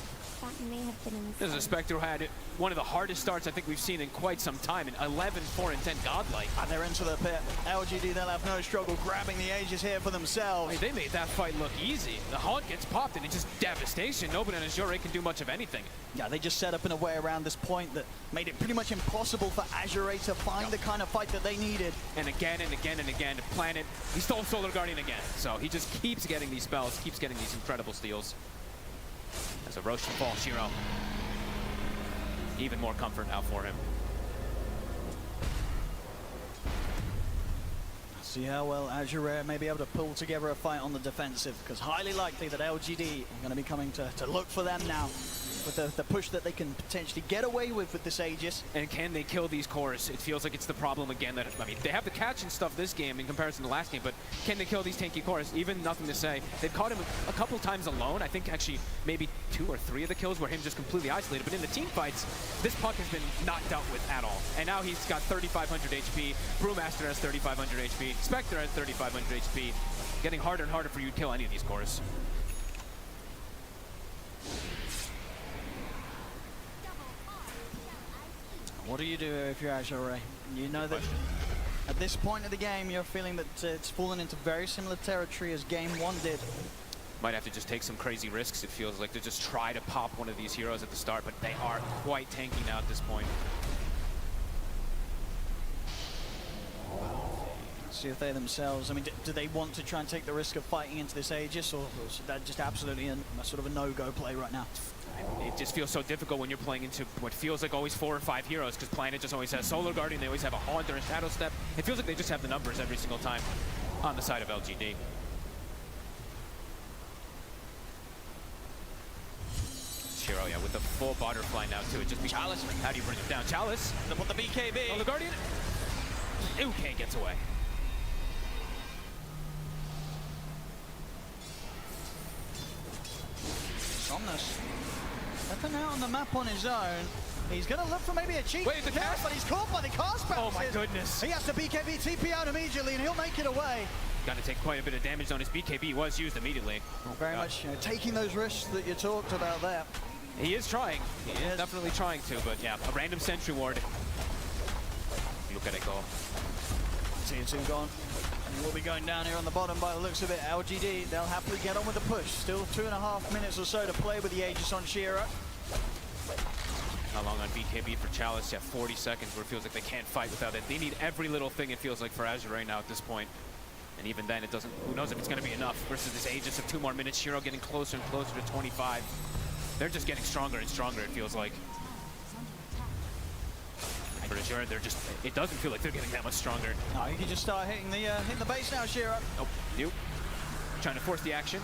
This is a Spectre who had one of the hardest starts I think we've seen in quite some time, in 11, 4, and 10 godlike. And they're into the pit. LGD, they'll have no struggle grabbing the Aegis here for themselves. I mean, they made that fight look easy. The Haunt gets popped and it's just devastation. Nobody on Azure can do much of anything. Yeah, they just set up in a way around this point that made it pretty much impossible for Azure to find the kind of fight that they needed. And again and again and again, Planet, he stole Solar Guardian again. So he just keeps getting these spells, keeps getting these incredible steals. As a Roshan fall, Shiro. Even more comfort now for him. See how well Azure may be able to pull together a fight on the defensive, because highly likely that LGD are going to be coming to look for them now, with the push that they can potentially get away with this Aegis. And can they kill these cores? It feels like it's the problem again. That I mean, they have the catch and stuff this game in comparison to last game, but can they kill these tanky cores? Even nothing to say. They've caught him a couple times alone. I think actually maybe 2 or 3 of the kills were him just completely isolated. But in the team fights, this Puck has been not dealt with at all. And now he's got 3,500 HP. Brewmaster has 3,500 HP. Spectre has 3,500 HP. Getting harder and harder for you to kill any of these cores. What do you do if you're Azure? You know that at this point of the game, you're feeling that it's fallen into very similar territory as Game 1 did. Might have to just take some crazy risks, it feels like, to just try to pop one of these heroes at the start, but they are quite tanky now at this point. see if they themselves, I mean, do they want to try and take the risk of fighting into this Aegis, or is that just absolutely a sort of a no-go play right now? It just feels so difficult when you're playing into what feels like always 4 or 5 heroes, because Planet just always has Solar Guardian, they always have a Haunt or a Shadow Step. It feels like they just have the numbers every single time on the side of LGD. Shiro, yeah, with the full butterfly now too. It just be Chalice. How do you bring him down? Chalice. They put the BKB. Solar Guardian. Ooh, can't get away. Somnus. Stepping out on the map on his own. He's going to look for maybe a cheat. Wait, the cast? But he's caught by the cast bounces. Oh my goodness. He has to BKB TP out immediately and he'll make it away. Got to take quite a bit of damage on his BKB. Was used immediately. Well, very much taking those risks that you talked about there. He is trying. He is definitely trying to, but yeah, a random sentry ward. Look at it go. Tier 2 gone. And we'll be going down here on the bottom by the looks of it. LGD, they'll happily get on with the push. Still 2.5 minutes or so to play with the Aegis on Shiro. How long on BKB for Chalice? Yeah, 40 seconds where it feels like they can't fight without it. They need every little thing, it feels like, for Azure right now at this point. And even then, it doesn't, who knows if it's going to be enough versus this Aegis of 2 more minutes. Shiro getting closer and closer to 25. They're just getting stronger and stronger, it feels like. For Azure, they're just, it doesn't feel like they're getting that much stronger. No, you can just start hitting the base now, Shiro. Nope, you. Trying to force the action.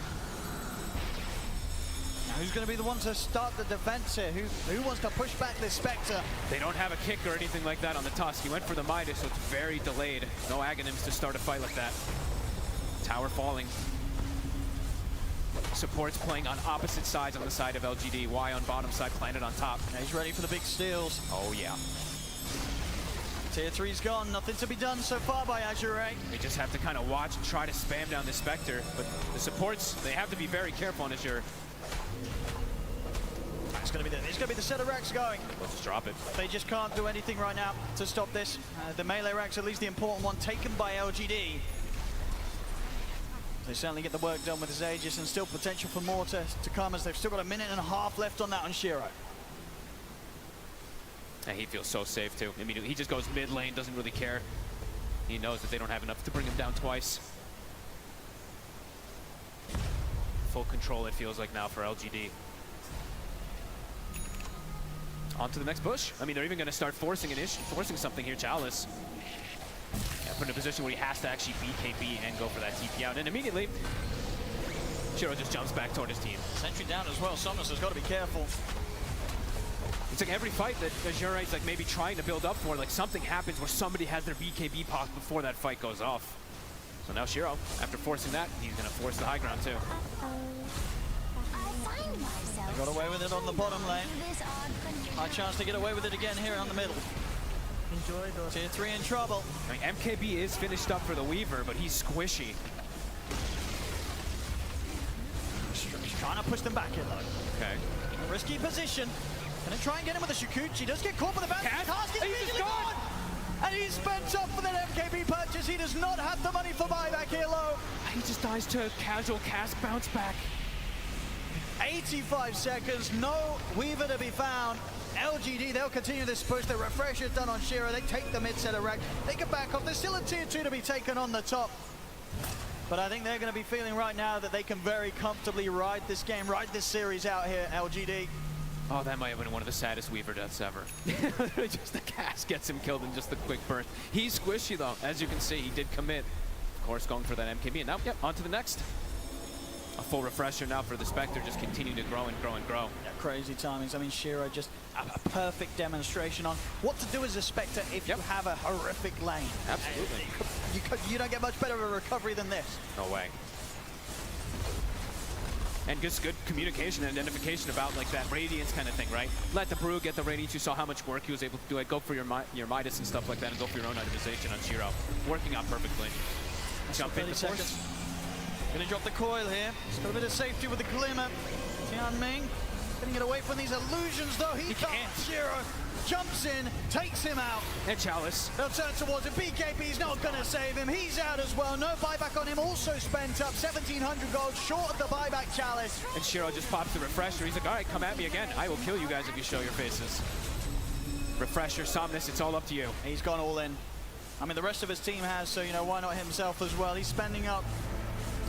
Now who's going to be the one to start the defense here? Who wants to push back this Spectre? They don't have a kick or anything like that on the Tusk. He went for the Midas, so it's very delayed. No Aghanims to start a fight like that. Tower falling. Supports playing on opposite sides on the side of LGD. Y on bottom side, Planet on top. Now he's ready for the big steals. Oh yeah. Tier 3's gone, nothing to be done so far by Azure. They just have to kind of watch and try to spam down the Spectre, but the supports, they have to be very careful on Azure. It's going to be the set of racks going. We'll just drop it. They just can't do anything right now to stop this. The melee racks, at least the important one, taken by LGD. They certainly get the work done with his Aegis, and still potential for more to come, as they've still got 1.5 minutes left on that on Shiro. And he feels so safe too. I mean, he just goes mid lane, doesn't really care. He knows that they don't have enough to bring him down twice. Full control, it feels like now for LGD. On to the next push. I mean, they're even going to start forcing something here. Chalice. Yeah, put in a position where he has to actually BKB and go for that TP out. And immediately, Shiro just jumps back toward his team. Sentry down as well. Somnus has got to be careful. It's like every fight that Azure is like maybe trying to build up for, like something happens where somebody has their BKB pop before that fight goes off. So now Shiro, after forcing that, he's going to force the high ground too. They got away with it on the bottom lane. High chance to get away with it again here on the middle. Enjoy those. Tier 3 in trouble. I mean, MKB is finished up for the Weaver, but he's squishy. He's trying to push them back here though. Okay. Risky position. Gonna try and get him with a Shukuchi. Does get caught with the bounce. Cast is immediately gone! And he's spent up for that MKB purchase. He does not have the money for buyback here low. He just dies to a casual cast bounce back. 85 seconds, no Weaver to be found. LGD, they'll continue this push. The refresh is done on Shiro. They take the mid set of rack. They can back off. There's still a tier 2 to be taken on the top. But I think they're going to be feeling right now that they can very comfortably ride this game, ride this series out here, LGD. Oh, that might have been one of the saddest Weaver deaths ever. Just the cast gets him killed in just the quick burst. He's squishy though. As you can see, he did commit. Of course, going for that MKB. And now, yep, on to the next. A full refresher now for the Spectre, just continue to grow and grow and grow. Yeah, crazy timings. I mean, Shiro just a perfect demonstration on what to do as a Spectre if you have a horrific lane. Absolutely. You don't get much better of a recovery than this. No way. And just good communication and identification about like that Radiance kind of thing, right? Let the Brew get the Radiance. You saw how much work he was able to do. It. Go for your Midas and stuff like that, and go for your own itemization on Shiro. Working out perfectly. Jump in, seconds. Gonna drop the coil here. He's got a bit of safety with the glimmer. Tianming gonna get away from these illusions though. He can't. Shiro jumps in, takes him out. And Chalice. They'll turn towards it. BKB's not gonna save him. He's out as well. No buyback on him. Also spent up 1,700 gold short of the buyback Chalice. And Shiro just pops the refresher. He's like, all right, come at me again. I will kill you guys if you show your faces. Refresher, Somnus, it's all up to you. He's gone all in. I mean, the rest of his team has, so, you know, why not himself as well? He's spending up,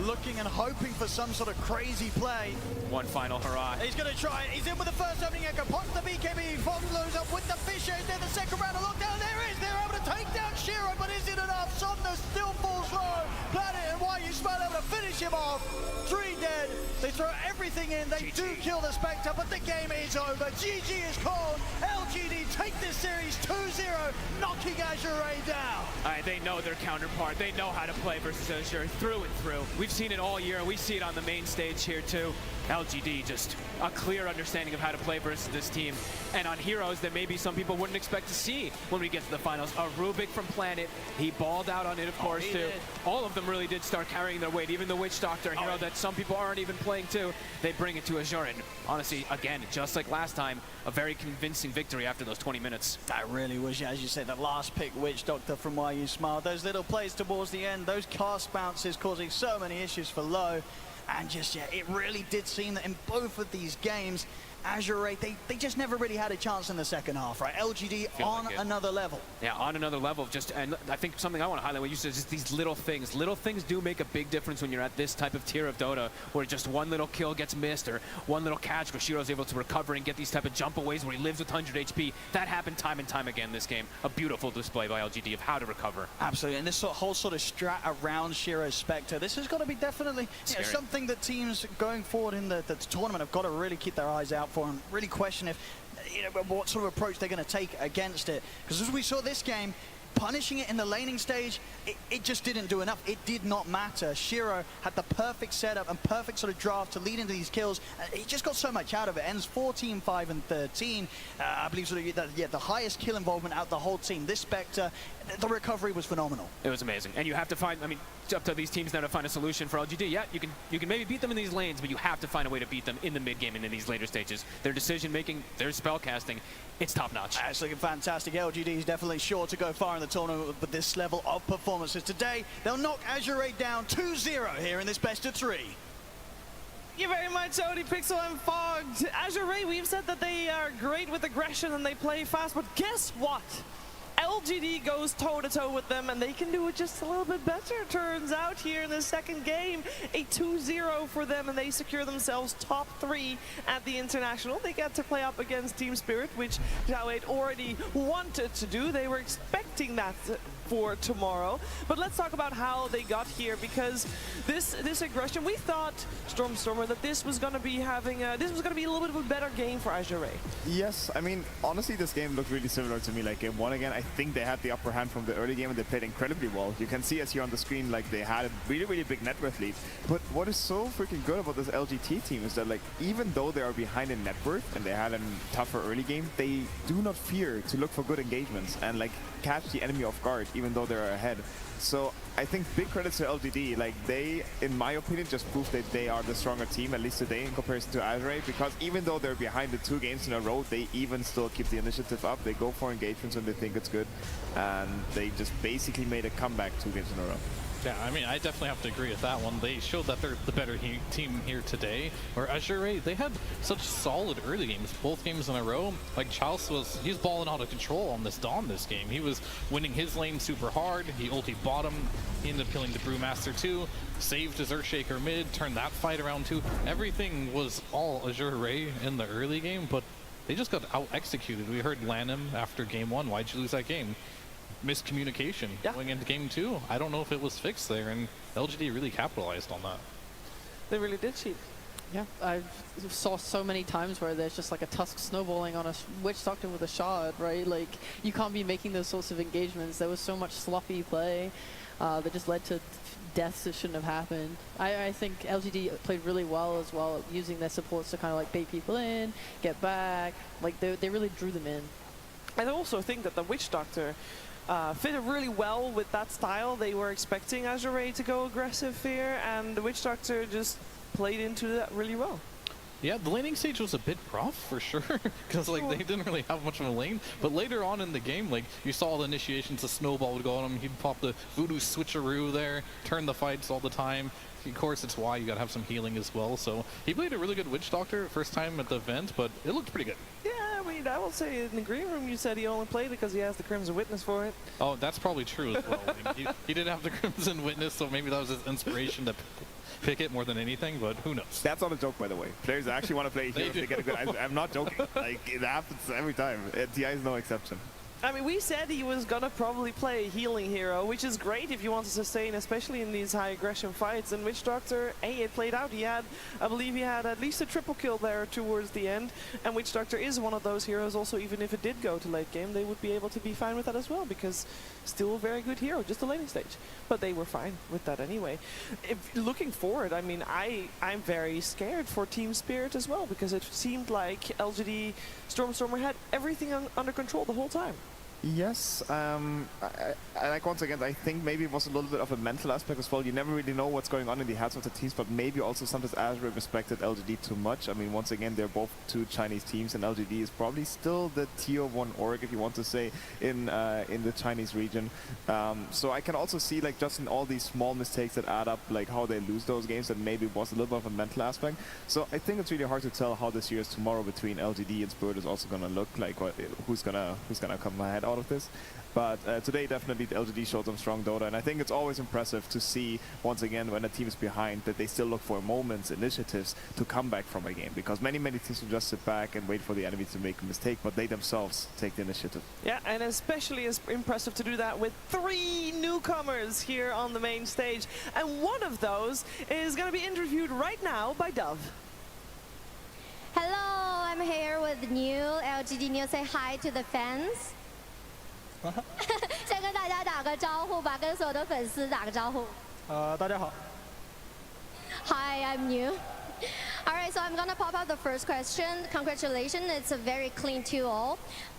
looking and hoping for some sort of crazy play. One final hurrah. He's going to try it. He's in with the first opening echo. Pops the BKB. Follows up with the Fisher. Then the second round of lockdown. There is. They're able to take down Shiro, but is it enough? Somna still falls low. Planet and Why You Smile able to finish him off. 3 dead. They throw everything in. They do kill the Spectre, but the game is over. GG is called. LGD take this series 2-0, knocking Azure down. All right, they know their counterpart. They know how to play versus Azure through and through. We've seen it all year. We see it on the main stage here too. LGD, just a clear understanding of how to play versus this team. And on heroes that maybe some people wouldn't expect to see when we get to the finals. A Rubik from Planet, he balled out on it, of course, too. All of them really did start carrying their weight. Even the Witch Doctor, a hero that some people aren't even playing too, they bring it to Azure. And honestly, again, just like last time, a very convincing victory after those 20 minutes. That really was, as you said, the last pick Witch Doctor from Why You Smile. Those little plays towards the end, those cast bounces causing so many issues for Low. And just, yeah, it really did seem that in both of these games, Azure, they just never really had a chance in the second half, right? LGD on another level. Yeah, on another level. Just, and I think something I want to highlight what you said is just these little things. Little things do make a big difference when you're at this type of tier of Dota, where just one little kill gets missed or one little catch where Shiro's able to recover and get these type of jumpaways where he lives with 100 HP. That happened time and time again this game. A beautiful display by LGD of how to recover. Absolutely, and this whole sort of strat around Shiro's Spectre, this has got to be definitely something that teams going forward in the tournament have got to really keep their eyes out for and really question if, what sort of approach they're going to take against it. Because as we saw this game, punishing it in the laning stage, it just didn't do enough. It did not matter. Shiro had the perfect setup and perfect sort of draft to lead into these kills. He just got so much out of it. Ends 14, 5, and 13. I believe sort of the highest kill involvement out of the whole team. This Spectre, the recovery was phenomenal. It was amazing. And you have to find, I mean, it's up to these teams now to find a solution for LGD. Yeah, you can maybe beat them in these lanes, but you have to find a way to beat them in the mid game and in these later stages. Their decision making, their spell casting, it's top notch. It's looking fantastic. LGD is definitely sure to go far in the tournament with this level of performances. Today, they'll knock Azure down 2-0 here in this best of 3. Thank you very much, Odie, Pixel, and Fogged. Azure, we've said that they are great with aggression and they play fast, but guess what? LGD goes toe-to-toe with them, and they can do it just a little bit better, turns out, here in the second game. A 2-0 for them, and they secure themselves top 3 at the International. They get to play up against Team Spirit, which Jawed already wanted to do. They were expecting that for tomorrow. But let's talk about how they got here, because this aggression, we thought, Stormer, that this was going to be a little bit of a better game for Azure. Yes, I mean, honestly, this game looked really similar to me like game 1 again. I think they had the upper hand from the early game and they played incredibly well. You can see as here on the screen, like, they had a really big net worth lead. But what is so freaking good about this LGT team is that, like, even though they are behind in net worth and they had a tougher early game, they do not fear to look for good engagements and, like, catch the enemy off guard even though they're ahead. So I think big credits to LGD. Like, they, in my opinion, just proved that they are the stronger team, at least today, in comparison to Azure, because even though they're behind the 2 games in a row, they even still keep the initiative up. They go for engagements when they think it's good, and they just basically made a comeback 2 games in a row. Yeah, I mean, I definitely have to agree with that one. They showed that they're the better team here today, where Azure, they had such solid early games, both games in a row. Like, Charles he's balling out of control on this Dawn this game. He was winning his lane super hard. He ulti bottom. He ended up killing the Brewmaster too, saved his Earthshaker mid, turned that fight around too. Everything was all Azure in the early game, but they just got out-executed. We heard Lanham after game 1, why'd you lose that game? Miscommunication going into game 2. I don't know if it was fixed there, and LGD really capitalized on that. They really did cheat. Yeah, I saw so many times where there's just like a Tusk snowballing on a Witch Doctor with a shot, right? Like, you can't be making those sorts of engagements. There was so much sloppy play that just led to deaths that shouldn't have happened. I think LGD played really well as well, using their supports to kind of like bait people in, get back. Like, they really drew them in. I also think that the Witch Doctor fitted really well with that style. They were expecting Azure to go aggressive here, and the Witch Doctor just played into that really well. Yeah, the laning stage was a bit rough for sure, because like they didn't really have much of a lane. But later on in the game, like, you saw the initiations, the snowball would go on him. He'd pop the voodoo switcheroo there, turn the fights all the time. Of course, it's why you gotta have some healing as well. So he played a really good Witch Doctor first time at the event, but it looked pretty good. Yeah, mean, I will say in the green room you said he only played it because he has the Crimson Witness for it. Oh, that's probably true as well. I mean, he did have the Crimson Witness, so maybe that was his inspiration to pick it more than anything, but who knows? That's not a joke, by the way. Players actually want to play hero if they get a good. I'm not joking. Like, it happens every time. TI is no exception. I mean, we said he was gonna probably play a healing hero, which is great if you want to sustain, especially in these high aggression fights. And Witch Doctor, hey, it played out. He had, I believe he had at least a triple kill there towards the end. And Witch Doctor is one of those heroes also, even if it did go to late game, they would be able to be fine with that as well, because still a very good hero, just the laning stage. But they were fine with that anyway. Looking forward, I mean, I'm very scared for Team Spirit as well, because it seemed like LGD Stormstormer had everything under control the whole time. Yes, like once again, I think maybe it was a little bit of a mental aspect as well. You never really know what's going on in the heads of the teams, but maybe also sometimes Azure respected LGD too much. I mean, once again, they're both two Chinese teams, and LGD is probably still the tier 1 org, if you want to say, in the Chinese region. So I can also see, like, just in all these small mistakes that add up, like how they lose those games, that maybe it was a little bit of a mental aspect. So I think it's really hard to tell how this series tomorrow between LGD and Spirit is also gonna look like. Who's gonna come ahead out of this. But today definitely the LGD showed some strong Dota, and I think it's always impressive to see once again when a team is behind that they still look for moments, initiatives to come back from a game, because many teams will just sit back and wait for the enemy to make a mistake, but they themselves take the initiative. Yeah, and especially it's impressive to do that with 3 newcomers here on the main stage, and one of those is going to be interviewed right now by Dove. Hello, I'm here with New LGD New. Say hi to the fans. 先跟大家打个招呼吧，跟所有的粉丝打个招呼。大家好。Hi, I'm New. All right, so I'm gonna pop out the first question. Congratulations, it's a very clean 2-0.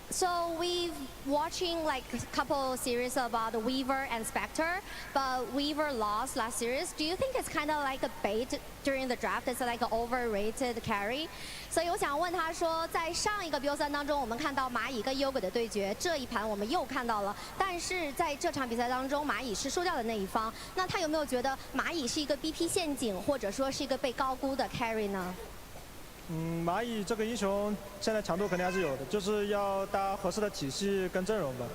So we've watching like a couple series about Weaver and Spectre, but Weaver lost last series. Do you think it's kind of like a bait during the draft? It's like an overrated carry. 所以我想问他说，在上一个 BO3 当中，我们看到蚂蚁跟 Yogurt 的对决，这一盘我们又看到了，但是在这场比赛当中，蚂蚁是输掉的那一方。那他有没有觉得蚂蚁是一个 BP 陷阱，或者说是一个被高估的 carry 呢？ 蚂蚁这个英雄现在强度肯定还是有的，就是要搭合适的体系跟阵容吧。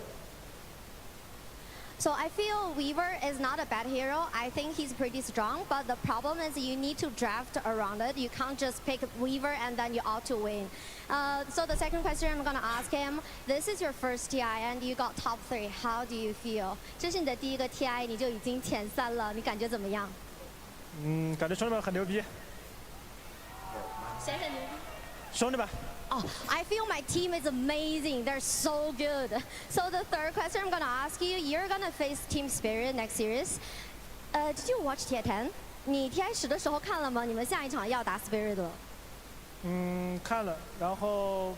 So I feel Weaver is not a bad hero. I think he's pretty strong, but the problem is you need to draft around it. You can't just pick Weaver and then you ought to win. So the second question I'm gonna ask him, this is your first TI and you got top 3. How do you feel? 这是你的第一个 TI， 你就已经前3了，你感觉怎么样？感觉兄弟们很牛逼。 谁很牛逼？兄弟们。 Oh, I feel my team is amazing. They're so good. So the third question I'm gonna ask you, you're gonna face Team Spirit next series. Did you watch TI10? 你 TI10 的时候看了吗？你们下一场要打 Spirit 了。看了，然后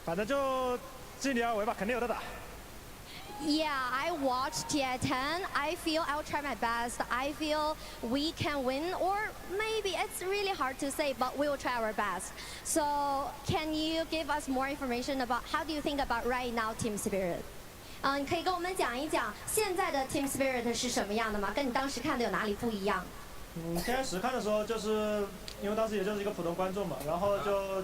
反正就尽力而为吧，肯定有的打。 Yeah, I watched TI10. I feel I'll try my best. I feel we can win, or maybe it's really hard to say, but we will try our best. So, can you give us more information about how do you think about right now Team Spirit? 你可以跟我们讲一讲现在的 Team Spirit 是什么样的吗？跟你当时看的有哪里不一样？TI10看的时候，就是因为当时也就是一个普通观众嘛，然后就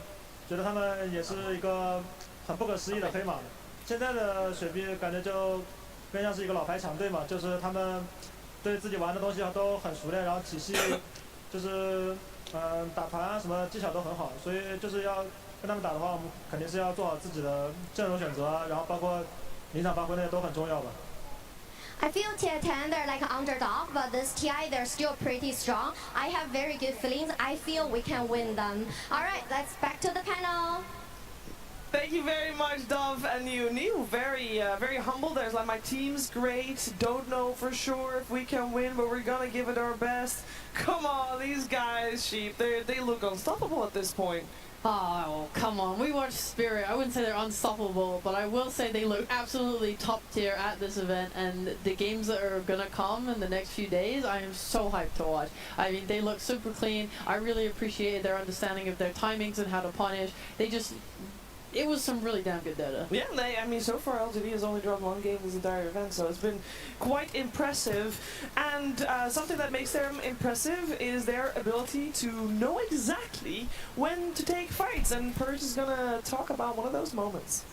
觉得他们也是一个很不可思议的黑马。 现在的水币感觉就更像是一个老牌强队嘛，就是他们对自己玩的东西都很熟练，然后体系就是打盘啊什么技巧都很好，所以就是要跟他们打的话，我们肯定是要做好自己的阵容选择啊，然后包括临场发挥那些都很重要吧。 I feel TI10 they're like an underdog, but this TI they're still pretty strong. I have very good feelings. I feel we can win them. All right, let's back to the panel. Thank you very much, Dove and you. Very humble. There's like, my team's great. Don't know for sure if we can win, but we're gonna give it our best. Come on, these guys, Sheep. They look unstoppable at this point. Oh, come on. We watched Spirit. I wouldn't say they're unstoppable, but I will say they look absolutely top tier at this event, and the games that are gonna come in the next few days, I am so hyped to watch. I mean, they look super clean. I really appreciate their understanding of their timings and how to punish. They just it was some really damn good Dota. Yeah, I mean, so far LGD has only drawn 1 game this entire event, so it's been quite impressive. And something that makes them impressive is their ability to know exactly when to take fights, and Purge is gonna talk about one of those moments.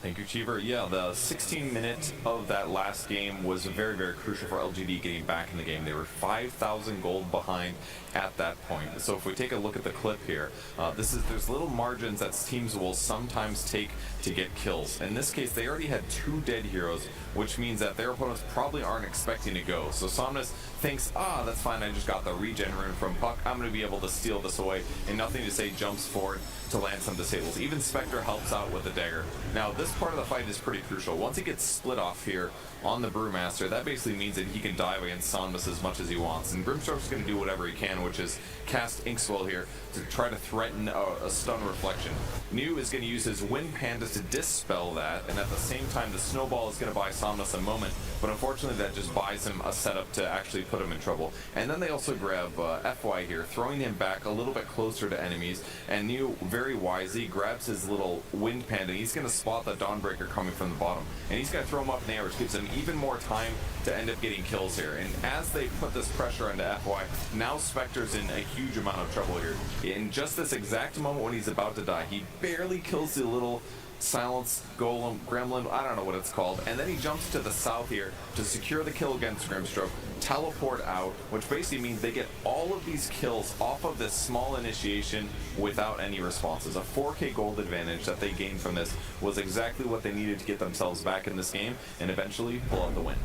Thank you, Cheever. Yeah, the 16-minute of that last game was very, very crucial for LGD getting back in the game. They were 5,000 gold behind at that point. So if we take a look at the clip here, there's little margins that teams will sometimes take to get kills. In this case, they already had 2 dead heroes, which means that their opponents probably aren't expecting to go. So Somnus thinks, that's fine, I just got the regen rune from Puck, I'm going to be able to steal this away, and Nothing to Say jumps forward to land some disables. Even Spectre helps out with the dagger. Now, this part of the fight is pretty crucial. Once he gets split off here on the Brewmaster, that basically means that he can dive against Sonmus as much as he wants. And Brimstroke's going to do whatever he can, which is cast Inkswell here to try to threaten a stun reflection. New is going to use his Wind Pandas to dispel that, and at the same time, the Snowball is going to buy Somnus a moment, but unfortunately that just buys him a setup to actually put him in trouble. And then they also grab FY here, throwing him back a little bit closer to enemies, and New very wisely grabs his little Wind Panda, and he's going to spot the Dawnbreaker coming from the bottom, and he's going to throw him up in the air, which gives him even more time to end up getting kills here. And as they put this pressure onto FY, now Spectre's in a huge amount of trouble here. In just this exact moment when he's about to die, he barely kills the little silence golem, gremlin, I don't know what it's called, and then he jumps to the south here to secure the kill against Grimstroke, teleport out, which basically means they get all of these kills off of this small initiation without any responses. A 4k gold advantage that they gained from this was exactly what they needed to get themselves back in this game and eventually pull out the win.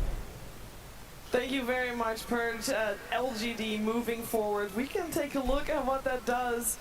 Thank you very much, Purge. LGD moving forward. We can take a look at what that does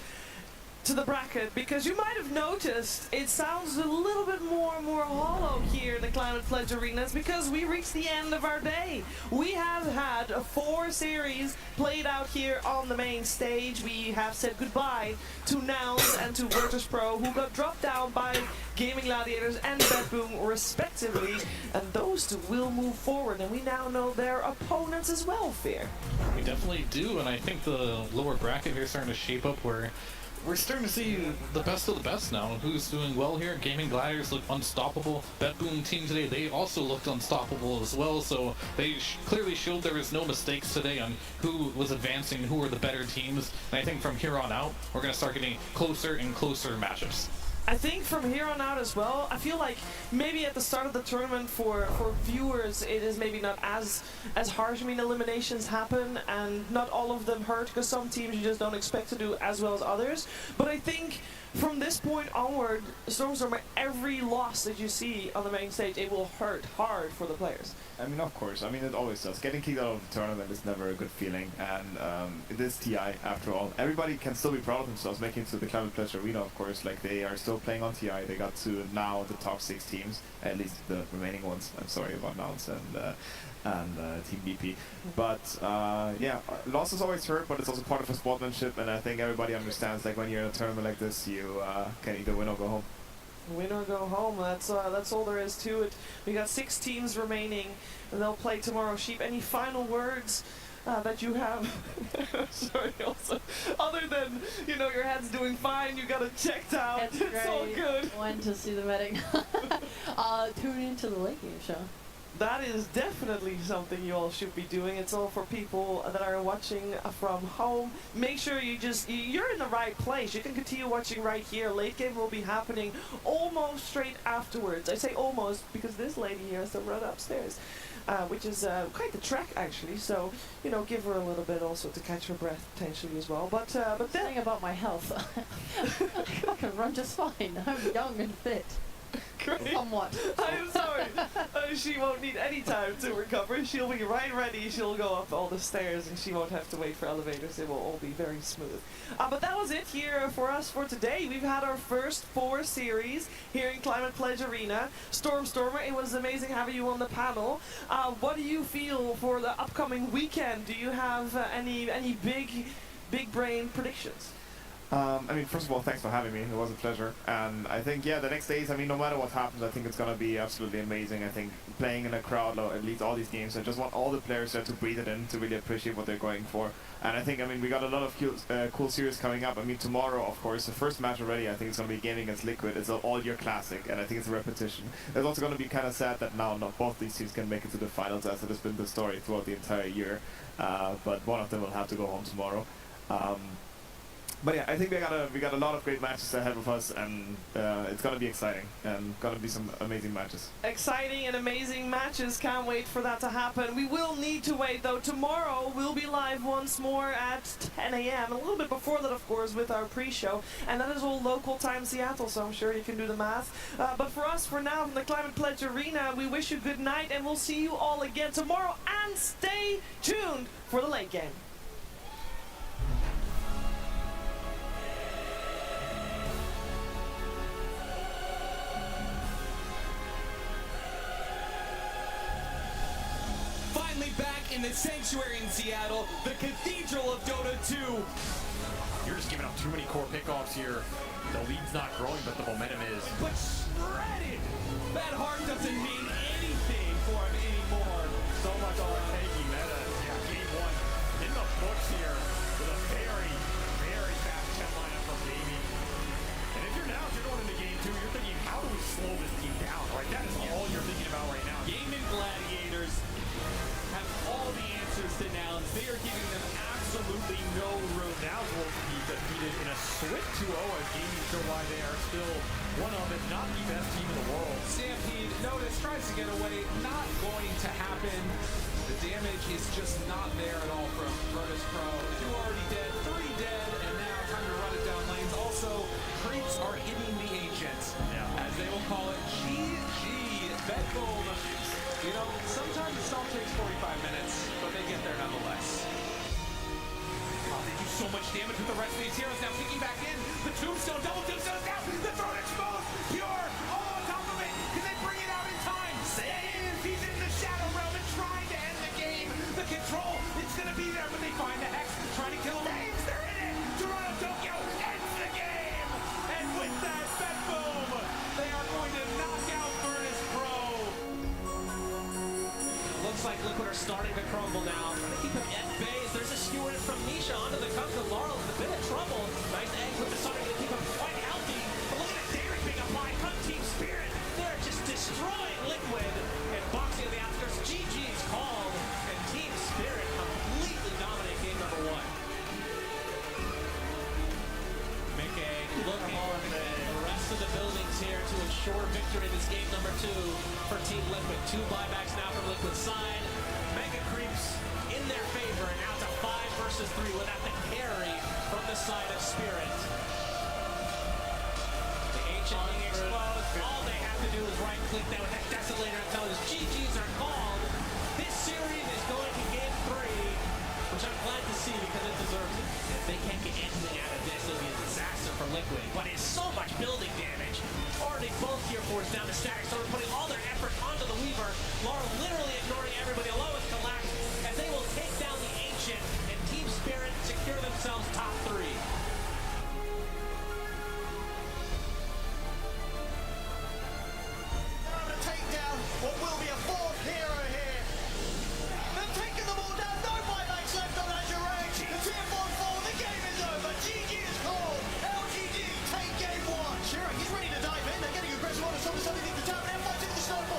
to the bracket, because you might have noticed it sounds a little bit more and more hollow here in the Climate Pledge arenas, because we reached the end of our day. We have had 4 series played out here on the main stage. We have said goodbye to Nouns and to Virtus Pro, who got dropped down by Gaming Gladiators and Bedboom respectively, and those 2 will move forward, and we now know their opponents as well, Fear. We definitely do, and I think the lower bracket here is starting to shape up where we're starting to see the best of the best now. Who's doing well here? Gaming Gladiators look unstoppable. Bedboom team today, they also looked unstoppable as well. So they clearly showed there was no mistakes today on who was advancing, who were the better teams. And I think from here on out, we're going to start getting closer and closer matchups. I think from here on out as well, I feel like maybe at the start of the tournament for viewers, it is maybe not as harsh. I mean, eliminations happen and not all of them hurt, because some teams you just don't expect to do as well as others. But I think from this point onward, Stormstormer, every loss that you see on the main stage, it will hurt hard for the players. I mean, of course. I mean, it always does. Getting kicked out of the tournament is never a good feeling, and it is TI after all. Everybody can still be proud of themselves making it to the Climate Pledge Arena, of course. Like, they are still playing on TI. They got to now the top 6 teams, at least the remaining ones. I'm sorry about Nouns and Team BP. But yeah, losses always hurt, but it's also part of a sportsmanship, and I think everybody understands, like, when you're in a tournament like this, you can either win or go home. Win or go home. That's all there is to it. We got 6 teams remaining, and they'll play tomorrow. Sheep, any final words that you have? Sorry, also, other than, you know, your head's doing fine, you got it checked out. It's all good. Went to see the medic. Tune into the late game show. That is definitely something you all should be doing. It's all for people that are watching from home. Make sure you're in the right place. You can continue watching right here. Late game will be happening almost straight afterwards. I say almost because this lady here has to run upstairs, which is quite the trek actually. So, you know, give her a little bit also to catch her breath potentially as well. But then Saying about my health, I can run just fine. I'm young and fit. Great. Somewhat. I'm sorry. She won't need any time to recover. She'll be right ready. She'll go up all the stairs and she won't have to wait for elevators. It will all be very smooth. But that was it here for us for today. We've had our first 4 series here in Climate Pledge Arena. Stormer, it was amazing having you on the panel. What do you feel for the upcoming weekend? Do you have any big brain predictions? I mean, first of all, thanks for having me. It was a pleasure. And I think, yeah, the next days, I mean, no matter what happens, I think it's going to be absolutely amazing. I think playing in a crowd, or at least all these games, I just want all the players there to breathe it in, to really appreciate what they're going for. And I think, I mean, we got a lot of cool series coming up. I mean, tomorrow, of course, the first match already, I think it's going to be gaming against Liquid. It's an all-year classic, and I think it's a repetition. It's also going to be kind of sad that now not both these teams can make it to the finals, as it has been the story throughout the entire year. But one of them will have to go home tomorrow. But yeah, I think we got a lot of great matches ahead of us, and it's gonna be exciting and gonna be some amazing matches. Exciting and amazing matches. Can't wait for that to happen. We will need to wait though. Tomorrow we'll be live once more at 10 a.m. A little bit before that, of course, with our pre-show, and that is all local time Seattle. So I'm sure you can do the math. But for us, for now, from the Climate Pledge Arena, we wish you good night, and we'll see you all again tomorrow. And stay tuned for the late game. Back in the sanctuary in Seattle, the Cathedral of Dota 2. You're just giving up too many core pickoffs here. The lead's not growing, but the momentum is. But shredded! That heart doesn't mean anything for him anymore. So much on the tanky meta. Yeah, game one in the books here with a very, very fast 10 lineup from Davey. And if you're going into game two, you're thinking, how do we slow this team down, right? That is all you're thinking about right now. Gaming Gladiators have all the answers to nouns. They are giving them absolutely no room. Now will be defeated in a swift 2-0 as gaming show why they are still one of, if not the best team in the world. Stampede, notice, tries to get away. Not going to happen. The damage is just not there at all from Virtus Pro. 2 already dead, 3 dead, and now time to run it down lanes. Also, creeps are hitting the Ancients, as they will call it. GG, Bedgold. You know, sometimes it still takes 45 minutes, but they get there nonetheless. Oh, they do so much damage with the rest of these heroes. Now kicking back in, the tombstone, double tombstone down, the throne exposed, Pure, all on top of it. Can they bring it out in time? Save! He's in the Shadow Realm and trying to end the game. The control, it's gonna be there, but they find the Hex, trying to kill him. They're in it! Toronto Tokyo ends the game! And with that, Bet Boom, they are going to knock out Virtus Pro. Looks like Liquid are starting to crumble now. Trying to keep him at bay. There's a skewer from Nisha onto the comes of Laurel in a bit of trouble. Nice egg with the starting to keep him quite healthy. But look at that Derek being applied from Team Spirit. They're just destroying Liquid. And boxing on the outskirts, GG's called. And Team Spirit completely dominate game number 1. Mickey looking for the rest of the buildings here to ensure victory in this game number 2 for Team Liquid. 2 buybacks now from Liquid's side. Mega creeps in their favor, and now to 5 versus 3 without the carry from the side of Spirit. The Ancient being exposed. All they have to do is right-click that with that Desolator and tell us GGs are called. This series is going to game 3, which I'm glad to see because it deserves it. If they can't get anything out of this, it'll be a disaster for Liquid. But it's so much building damage. Already both Gear Force down to static, so they're putting all their effort onto the Weaver. Laurel literally ignoring everybody along with Collapse, as they will take down the Ancient, and Team Spirit secure themselves top 3. To take down what will be a 4th hero here. They've taken them all down. No buybacks left on Azure. The tier 4 fall. The game is over. GG is called. LGD take game 1. Shearer, he's ready to dive in. They're getting aggressive on the top of something to tap. They're fighting the stone.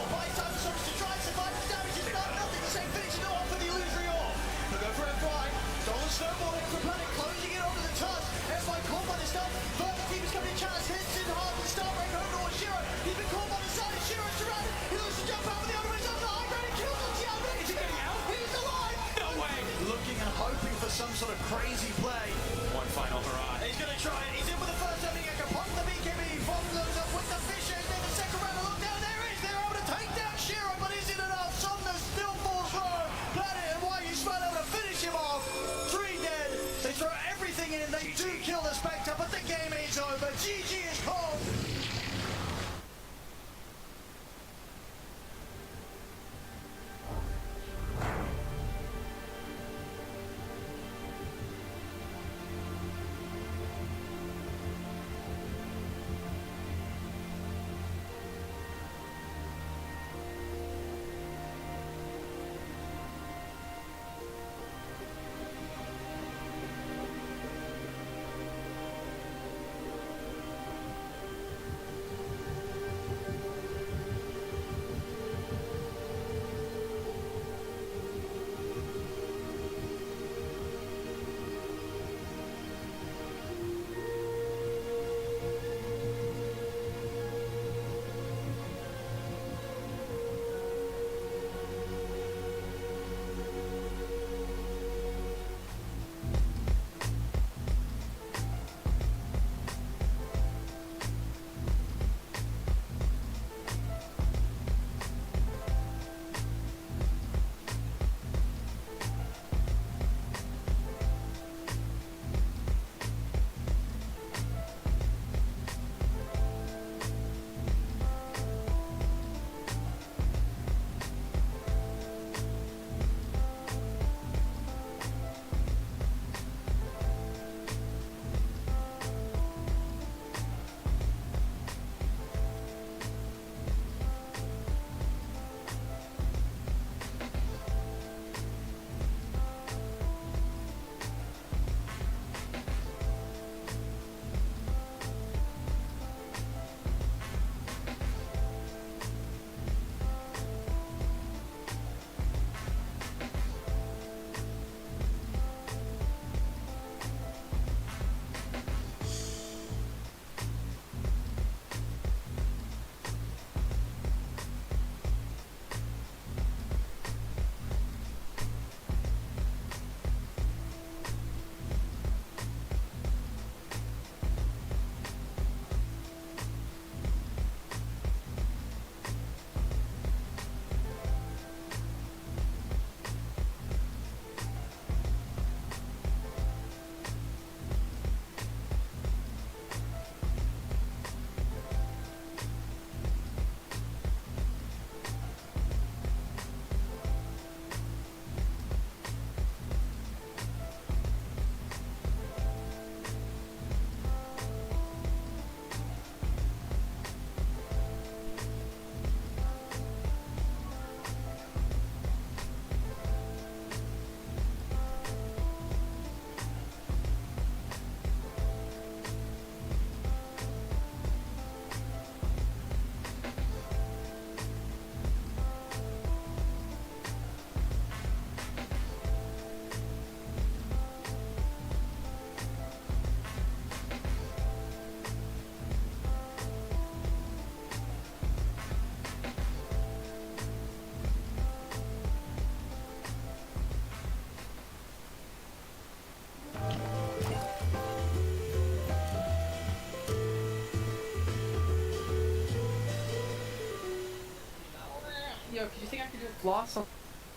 Yo, do you think I could do a floss?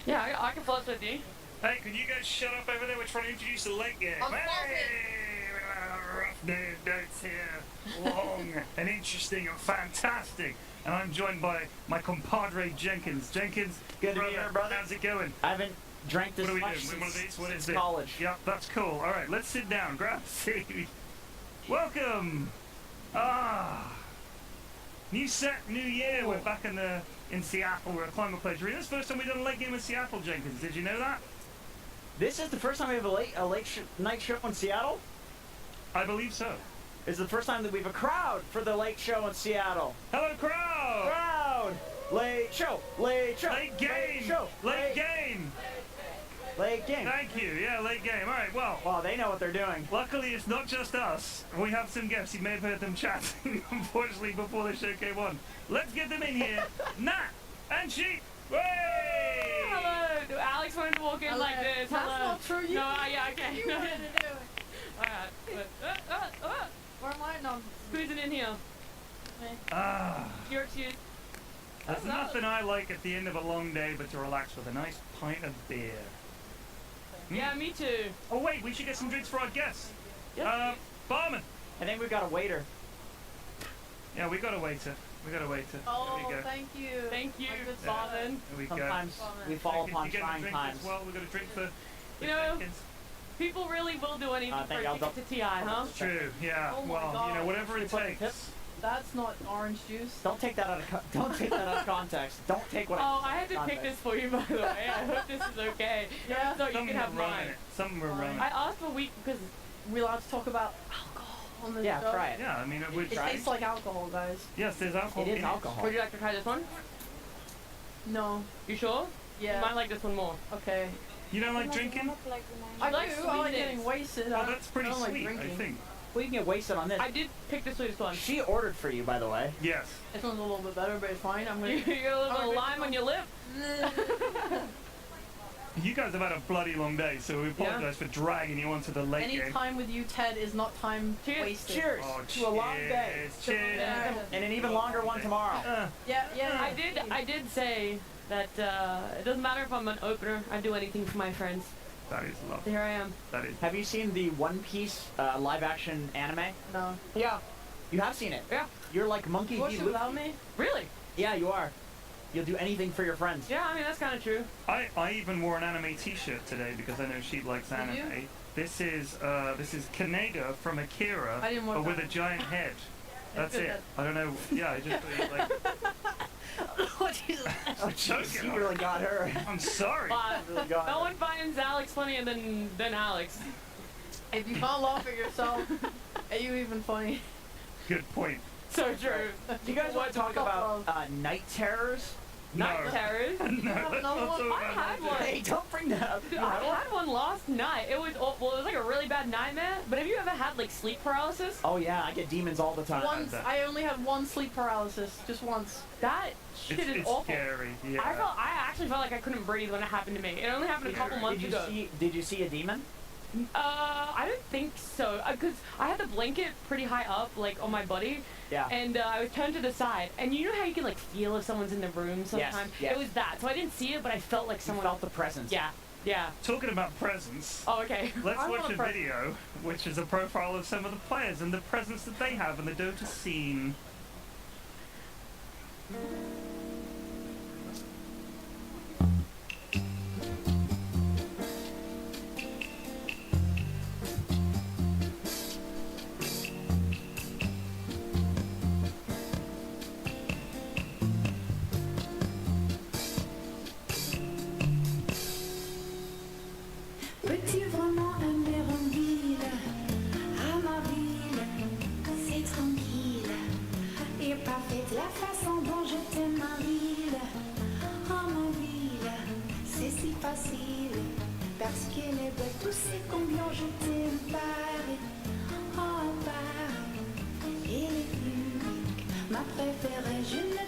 Yeah, I can floss with you. Hey, could you guys shut up over there? We're trying to introduce the late game. Rough notes here. Long and interesting and fantastic. And I'm joined by my compadre Jenkins. Jenkins, good to be here, brother. How's it going? I haven't drank this What are we much doing? One of these? What since is it? college. Yep, that's cool. All right, let's sit down. Grab a seat. Welcome. New set, new year. We're back in Seattle. We're at Climate Pledge Arena. This is the first time we've done a late game in Seattle, Jenkins. Did you know that? This is the first time we have a late night show in Seattle? I believe so. It's the first time that we have a crowd for the late show in Seattle. Hello, crowd! Crowd! Late show! Late show! Late game! Late show! Late game! Late game. Thank you. Yeah, late game. All right, well. Well, they know what they're doing. Luckily, it's not just us. We have some guests. You may have heard them chatting, unfortunately, before the show came on. Let's get them in here. Nat and Sheep. Way! Hello. Alex wanted to walk in like this. That's Hello. not true. No, yeah, okay. You wanted to do it. Alright. Where am I? No. Squeezing in here. Ah. Your cheers. There's nothing I like at the end of a long day but to relax with a nice pint of beer. Yeah, me too. Oh, wait, we should get some drinks for our guests. Yes, Barman. I think we've got a waiter. Yeah, we got a waiter. We got a waiter. Oh, there we go. thank you. Thank you, Yeah. Barman. There we go. Sometimes we fall Jenkins, upon you get a trying drink times. as well. We got a drink for You know, Jenkins. people really will do anything for thank a you. ticket to TI, huh? True, yeah. Oh my well, you know, God. whatever it Put the takes. tips. That's not orange juice. Don't take that out of context. Don't take what Oh, I had to pick context. this for you, by the way. I hope this is okay. Yeah. So you Some can were have running mine. it. Some were running I it. asked for week because We're allowed to talk about alcohol on the Yeah, show. try it. Yeah, I mean, it would It tastes like alcohol, guys. Yes, there's alcohol It is in alcohol. would you like to try this one? No. You sure? You Yeah. might like this one more. Okay. You don't like drinking? I like do. I like sweet getting dates. wasted. Well, I that's pretty don't like sweet, I drinking. think. We can get wasted on this. I did pick the sweetest one. She ordered for you, by the way. Yes. This one's a little bit better, but it's fine. I'm gonna. You got a little bit I'm of lime on your lip. You guys have had a bloody long day, so we apologize for dragging you onto the late Any game. time with you, Ted, is not time Cheers. wasted. Cheers Oh, to a long day. Cheers. Yeah. And an even longer one tomorrow. Yeah. I did say that it doesn't matter if I'm an opener. I do anything for my friends. That is lovely. Here I am. That is. Have you seen the One Piece live action anime? No. Yeah. You have seen it. Yeah. You're like Monkey Watch D. it Luffy. without me? Really? Yeah, you are. You'll do anything for your friends. Yeah, I mean, that's kind of true. I even wore an anime T-shirt today because I know she likes Did anime. you? This is Kaneda from Akira, I didn't want but with that. a giant head. That's good it. head. I don't know. Yeah, I just like. Oh, Jesus. I'm joking. You really got her. I'm sorry. Really got No her. one finds Alex funnier than Alex. If you can't laugh at yourself, are you even funny? Good point. So true. Do you guys want to talk about night terrors? Night No. terrors. No, let's another not one? talk I about had that. one. Hey, don't bring that up. Dude, You I had one? had one last night. It was it was like a really bad nightmare. But have you ever had like sleep paralysis? Oh yeah, I get demons all the time. Once, I only had one sleep paralysis, just once. That shit is It's awful. scary. Yeah. I actually felt like I couldn't breathe when it happened to me. It only happened a couple months Did you ago. did you see a demon? I don't think so. Cause I had the blanket pretty high up, like on my body. Yeah. And I was turned to the side. And you know how you can like feel if someone's in the room sometimes? yes. It was that. So I didn't see it, but I felt like You someone. felt the presence. Yeah. Yeah. Talking about presence. Oh, okay. Let's I watch want a a present. video, which is a profile of some of the players and the presence that they have in the Dota scene. Peux-tu vraiment aimer une ville? À ma ville, c'est tranquille et parfaite la façon dont je t'aime ma ville. À ma ville, c'est si facile parce qu'elle est belle, tout c'est combien je t'aime Paris. Oh Paris, elle est unique, ma préférée, je ne